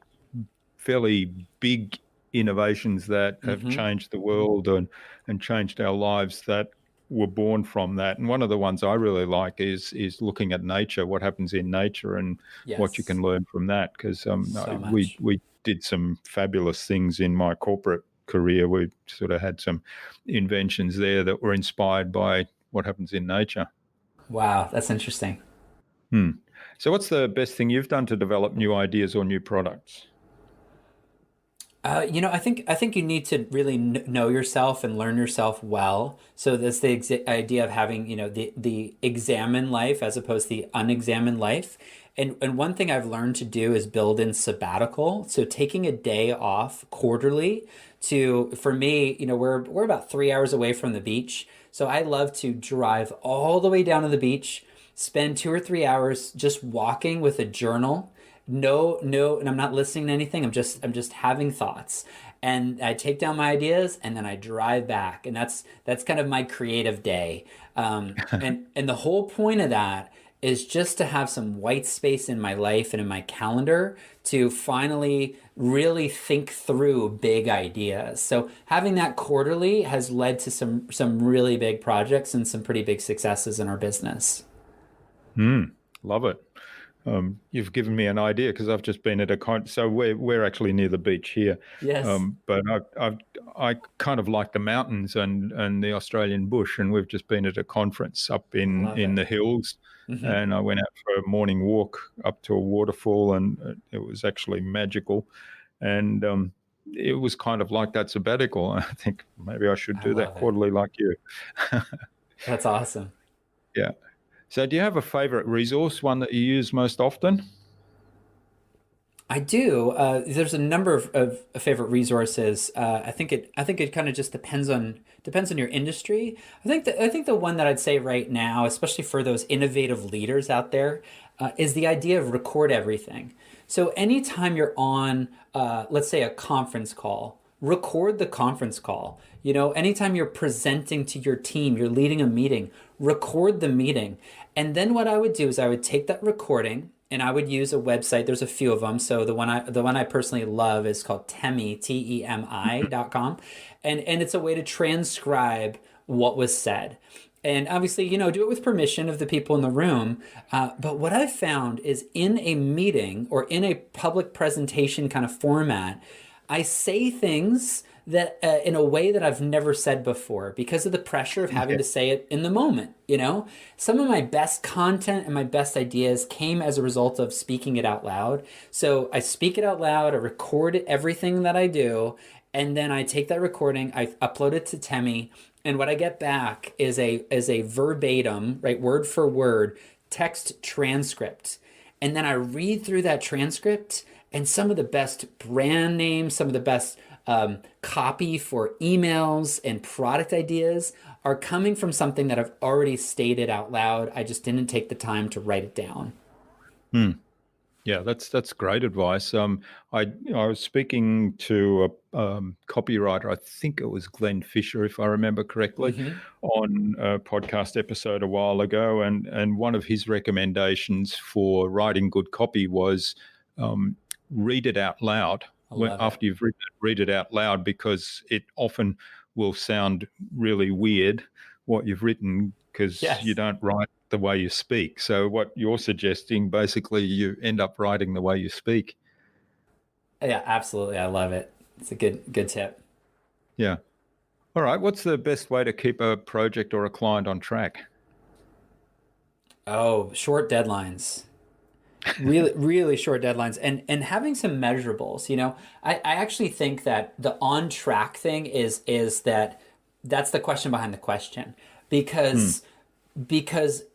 fairly big innovations that have changed the world and changed our lives that were born from that. And one of the ones I really like is looking at nature, what happens in nature and what you can learn from that. Because we did some fabulous things in my corporate career. We sort of had some inventions there that were inspired by what happens in nature. Wow, that's interesting. So what's the best thing you've done to develop new ideas or new products? I think you need to really know yourself and learn yourself well. So that's the idea of having, the examined life as opposed to the unexamined life. And one thing I've learned to do is build in sabbatical. So taking a day off quarterly for me, we're about 3 hours away from the beach. So I love to drive all the way down to the beach, spend 2 or 3 hours just walking with a journal. No, and I'm not listening to anything. I'm just having thoughts, and I take down my ideas, and then I drive back, and that's kind of my creative day. And the whole point of that is just to have some white space in my life and in my calendar to finally really think through big ideas. So having that quarterly has led to some really big projects and some pretty big successes in our business. Love it. You've given me an idea because I've just been at so we're actually near the beach here. Yes. But I kind of like the mountains and the Australian bush, and we've just been at a conference up in the hills, and I went out for a morning walk up to a waterfall, and it was actually magical, and it was kind of like that sabbatical. I think maybe I should do that quarterly like you. That's awesome. Yeah. So do you have a favorite resource, one that you use most often? I do. There's a number of favorite resources. I think it kind of just depends on your industry. I think the one that I'd say right now, especially for those innovative leaders out there, is the idea of record everything. So anytime you're on, let's say, a conference call, record the conference call. Anytime you're presenting to your team, you're leading a meeting, record the meeting. And then what I would do is I would take that recording and I would use a website. There's a few of them. So the one I personally love is called Temi, TEMI.com. And it's a way to transcribe what was said. And obviously, do it with permission of the people in the room. But what I've found is in a meeting or in a public presentation kind of format, I say things that in a way that I've never said before because of the pressure of having to say it in the moment. Some of my best content and my best ideas came as a result of speaking it out loud. So I speak it out loud, I record everything that I do, and then I take that recording, I upload it to Temi, and what I get back is a verbatim, right, word for word text transcript. And then I read through that transcript, and some of the best brand names, some of the best copy for emails and product ideas are coming from something that I've already stated out loud. I just didn't take the time to write it down. Yeah, that's great advice. I was speaking to a copywriter, I think it was Glenn Fisher, if I remember correctly, on a podcast episode a while ago, and one of his recommendations for writing good copy was read it out loud. After you've written it, read it out loud, because it often will sound really weird what you've written because you don't write the way you speak. So what you're suggesting, basically, you end up writing the way you speak. Yeah, absolutely. I love it. It's a good tip. Yeah. All right. What's the best way to keep a project or a client on track? Oh, short deadlines. Really short deadlines, and having some measurables. I actually think that the on track thing is that's the question behind the question, because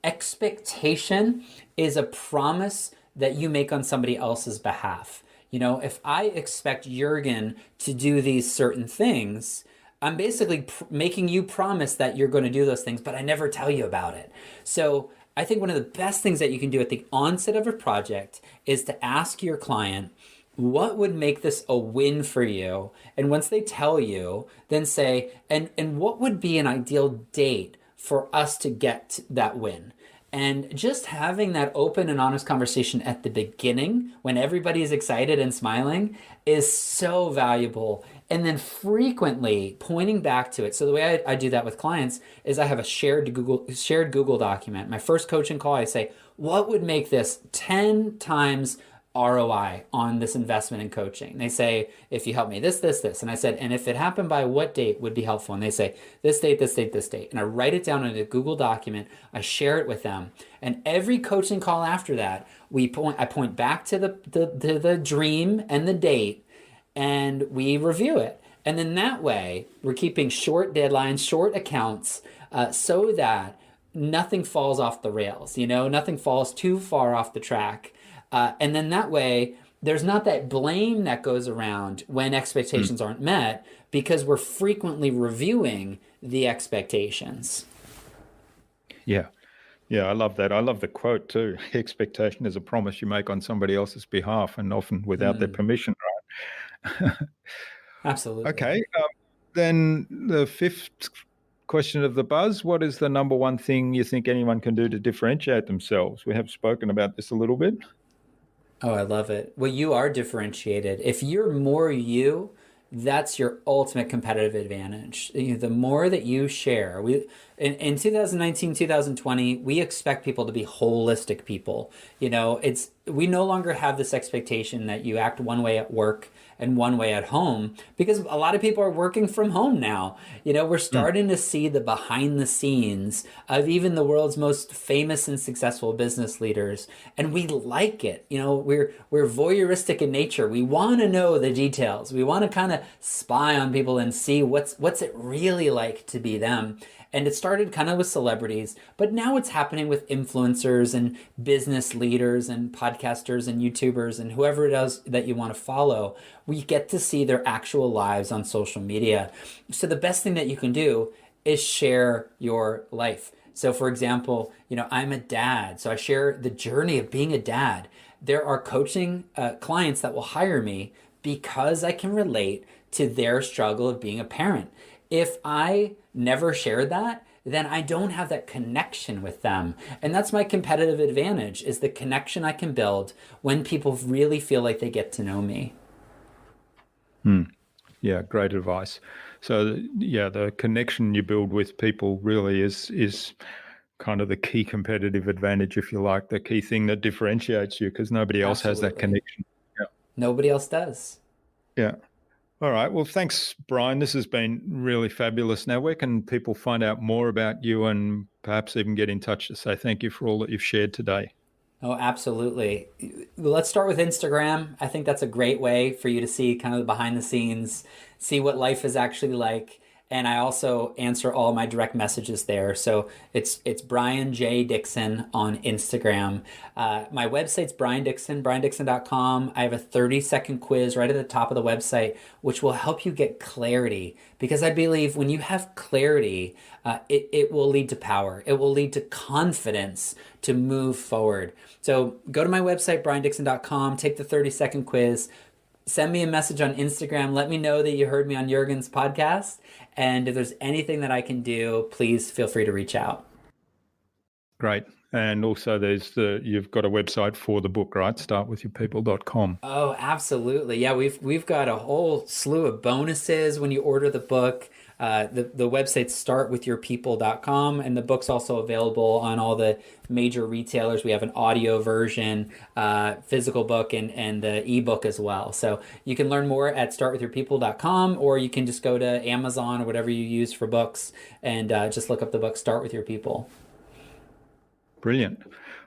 expectation is a promise that you make on somebody else's behalf. If I expect Jurgen to do these certain things, I'm basically making you promise that you're going to do those things, but I never tell you about it. So I think one of the best things that you can do at the onset of a project is to ask your client, what would make this a win for you? And once they tell you, then say, and what would be an ideal date for us to get that win? And just having that open and honest conversation at the beginning, when everybody is excited and smiling, is so valuable. And then frequently pointing back to it. So the way I do that with clients is I have a shared Google document. My first coaching call, I say, what would make this 10 times ROI on this investment in coaching? And they say, if you help me this. And I said, and if it happened by what date would be helpful? And they say, this date. And I write it down in a Google document. I share it with them. And every coaching call after that, I point back to the dream and the date, and we review it. And then that way, we're keeping short deadlines, short accounts, so that nothing falls off the rails, nothing falls too far off the track. And then that way, there's not that blame that goes around when expectations aren't met, because we're frequently reviewing the expectations. Yeah. Yeah, I love that. I love the quote too. Expectation is a promise you make on somebody else's behalf, and often without their permission, right? Absolutely. Okay. Then the fifth question of the buzz: what is the number one thing you think anyone can do to differentiate themselves? We have spoken about this a little bit. Oh, I love it. Well, you are differentiated. If you're more you, that's your ultimate competitive advantage. The more that you share, in 2019, 2020, we expect people to be holistic people. We no longer have this expectation that you act one way at work and one way at home, because a lot of people are working from home now. We're starting to see the behind the scenes of even the world's most famous and successful business leaders, and we like it. We're voyeuristic in nature. We want to know the details. We want to kind of spy on people and see what's it really like to be them. And it started kind of with celebrities, but now it's happening with influencers and business leaders and podcasters and YouTubers and whoever it is that you want to follow. We get to see their actual lives on social media. So the best thing that you can do is share your life. So for example, I'm a dad, so I share the journey of being a dad. There are coaching clients that will hire me because I can relate to their struggle of being a parent. If I never shared that, then I don't have that connection with them. And that's my competitive advantage, is the connection I can build when people really feel like they get to know me. Yeah, great advice. So yeah, the connection you build with people really is kind of the key competitive advantage, if you like, the key thing that differentiates you, because nobody else has that Absolutely. connection. Yeah. Nobody else does. Yeah. All right. Well, thanks, Brian. This has been really fabulous. Now, where can people find out more about you and perhaps even get in touch to say thank you for all that you've shared today? Oh, absolutely. Let's start with Instagram. I think that's a great way for you to see kind of the behind the scenes, see what life is actually like. And I also answer all my direct messages there. So it's Brian J. Dixon on Instagram. My website's Brian Dixon, briandixon.com. I have a 30-second quiz right at the top of the website, which will help you get clarity. Because I believe when you have clarity, it will lead to power. It will lead to confidence to move forward. So go to my website, briandixon.com, take the 30-second quiz, send me a message on Instagram. Let me know that you heard me on Jurgen's podcast. And if there's anything that I can do, please feel free to reach out. Great. And also you've got a website for the book, right? Startwithyourpeople.com. Oh, absolutely. Yeah, we've got a whole slew of bonuses when you order the book. The website's startwithyourpeople.com, and the book's also available on all the major retailers. We have an audio version, physical book, and the ebook as well. So you can learn more at startwithyourpeople.com, or you can just go to Amazon or whatever you use for books and just look up the book Start With Your People. Brilliant.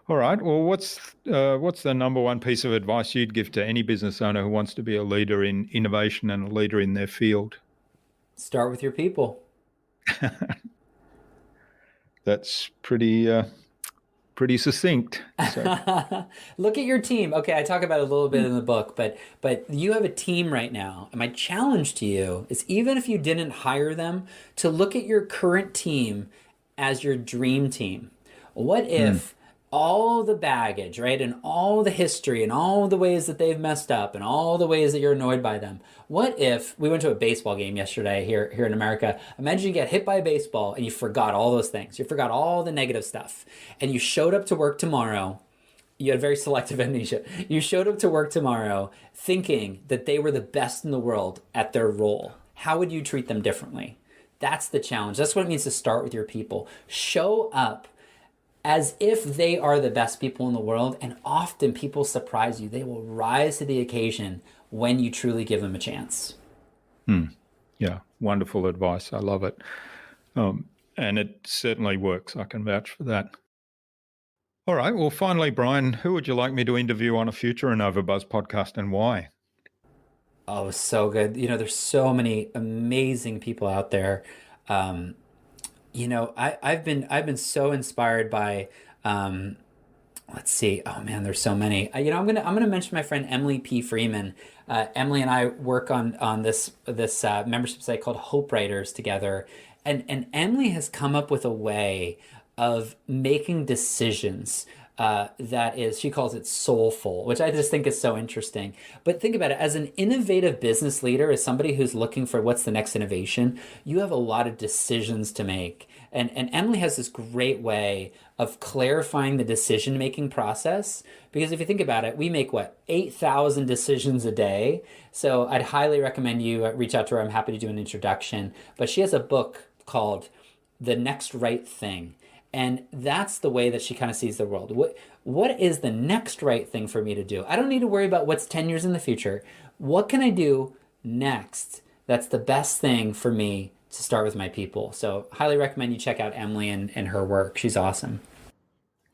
All right. Well, what's the number one piece of advice you'd give to any business owner who wants to be a leader in innovation and a leader in their field? Start with your people. That's pretty succinct. So. Look at your team. Okay, I talk about it a little bit in the book, but you have a team right now. And my challenge to you is, even if you didn't hire them, to look at your current team as your dream team. What if all the baggage, right, and all the history and all the ways that they've messed up and all the ways that you're annoyed by them? What if we went to a baseball game yesterday here in America? Imagine you get hit by a baseball and you forgot all those things. You forgot all the negative stuff. And you showed up to work tomorrow. You had very selective amnesia. You showed up to work tomorrow thinking that they were the best in the world at their role. How would you treat them differently? That's the challenge. That's what it means to start with your people. Show up as if they are the best people in the world, and often people surprise you. They will rise to the occasion when you truly give them a chance. Yeah, wonderful advice. I love it. And it certainly works. I can vouch for that. All right. Well, finally, Brian, who would you like me to interview on a future InnovaBuzz podcast, and why? Oh, so good. There's so many amazing people out there. I've been so inspired by, let's see. Oh man, there's so many. I'm gonna mention my friend Emily P. Freeman. Emily and I work on this membership site called Hope Writers together, and Emily has come up with a way of making decisions. She calls it soulful, which I just think is so interesting. But think about it, as an innovative business leader, as somebody who's looking for what's the next innovation, you have a lot of decisions to make. And Emily has this great way of clarifying the decision-making process. Because if you think about it, we make 8,000 decisions a day. So I'd highly recommend you reach out to her. I'm happy to do an introduction. But she has a book called The Next Right Thing. And that's the way that she kind of sees the world. What is the next right thing for me to do? I don't need to worry about what's 10 years in the future. What can I do next that's the best thing for me to start with my people? So highly recommend you check out Emily and her work. She's awesome.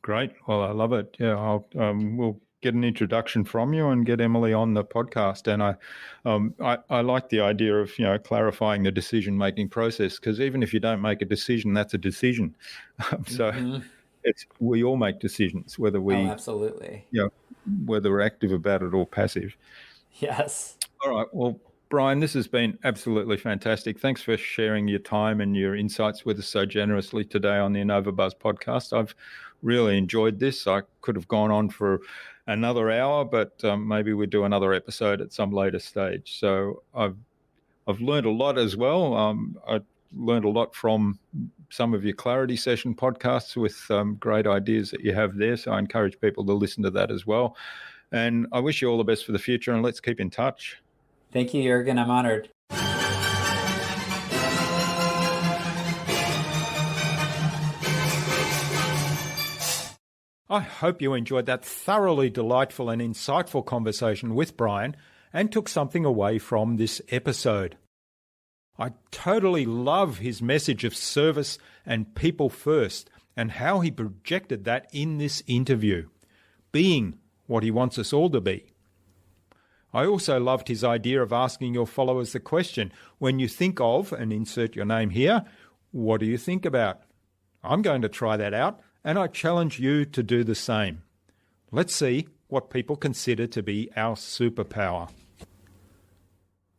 Great. Well, I love it. Yeah, we'll get an introduction from you and get Emily on the podcast. And I like the idea of clarifying the decision-making process, because even if you don't make a decision, that's a decision. So we all make decisions, whether absolutely, whether we're active about it or passive. Yes. All right. Well, Brian, this has been absolutely fantastic. Thanks for sharing your time and your insights with us so generously today on the InnovaBuzz podcast. I've really enjoyed this. I could have gone on for another hour, but maybe we'll do another episode at some later stage. So I've learned a lot as well. I learned a lot from some of your Clarity Session podcasts with great ideas that you have there. So I encourage people to listen to that as well. And I wish you all the best for the future, and let's keep in touch. Thank you, Jürgen. I'm honored. I hope you enjoyed that thoroughly delightful and insightful conversation with Brian and took something away from this episode. I totally love his message of service and people first and how he projected that in this interview, being what he wants us all to be. I also loved his idea of asking your followers the question, when you think of, and insert your name here, what do you think about? I'm going to try that out, and I challenge you to do the same. Let's see what people consider to be our superpower.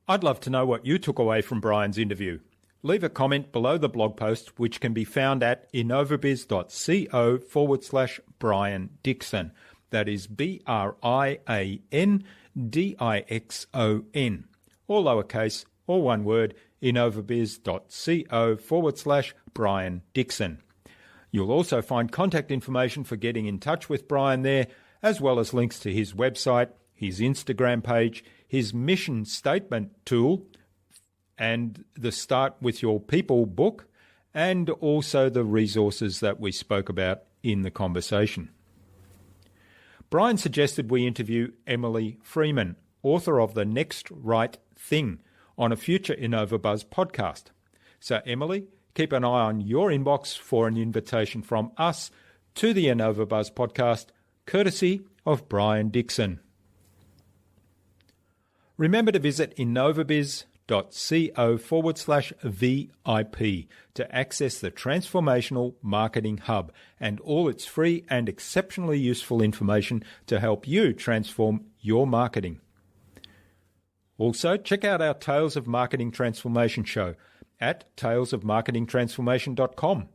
I'd love to know what you took away from Brian's interview. Leave a comment below the blog post, which can be found at innovabiz.co/Brian Dixon. That is BRIANDIXON. All lowercase, all one word, innovabiz.co/Brian Dixon. You'll also find contact information for getting in touch with Brian there, as well as links to his website, his Instagram page, his mission statement tool, and the Start With Your People book, and also the resources that we spoke about in the conversation. Brian suggested we interview Emily Freeman, author of The Next Right Thing, on a future InnovaBuzz podcast. So Emily, keep an eye on your inbox for an invitation from us to the InnovaBuzz podcast, courtesy of Brian Dixon. Remember to visit innovabiz.co/VIP to access the Transformational Marketing Hub and all its free and exceptionally useful information to help you transform your marketing. Also, check out our Tales of Marketing Transformation show at talesofmarketingtransformation.com,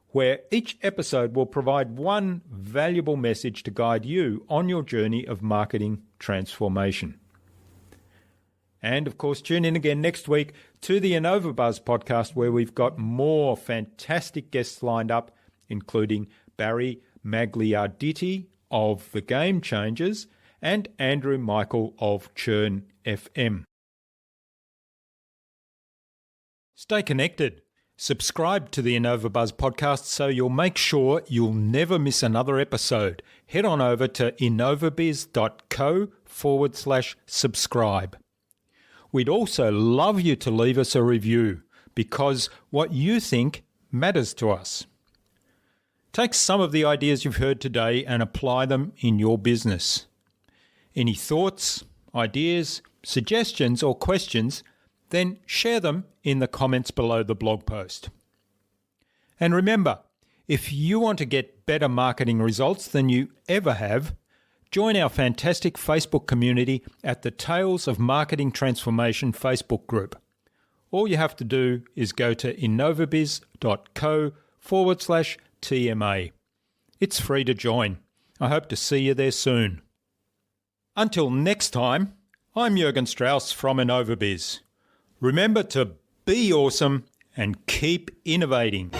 where each episode will provide one valuable message to guide you on your journey of marketing transformation. And, of course, tune in again next week to the InnovaBuzz podcast, where we've got more fantastic guests lined up, including Barry Magliarditti of The Game Changers and Andrew Michael of Churn FM. Stay connected. Subscribe to the InnovaBuzz podcast so you'll make sure you'll never miss another episode. Head on over to innovabiz.co/subscribe. We'd also love you to leave us a review, because what you think matters to us. Take some of the ideas you've heard today and apply them in your business. Any thoughts, ideas, suggestions or questions, then share them in the comments below the blog post. And remember, if you want to get better marketing results than you ever have, join our fantastic Facebook community at the Tales of Marketing Transformation Facebook group. All you have to do is go to innovabiz.co/TMA. It's free to join. I hope to see you there soon. Until next time, I'm Jürgen Strauss from InnovaBiz. Remember to be awesome and keep innovating.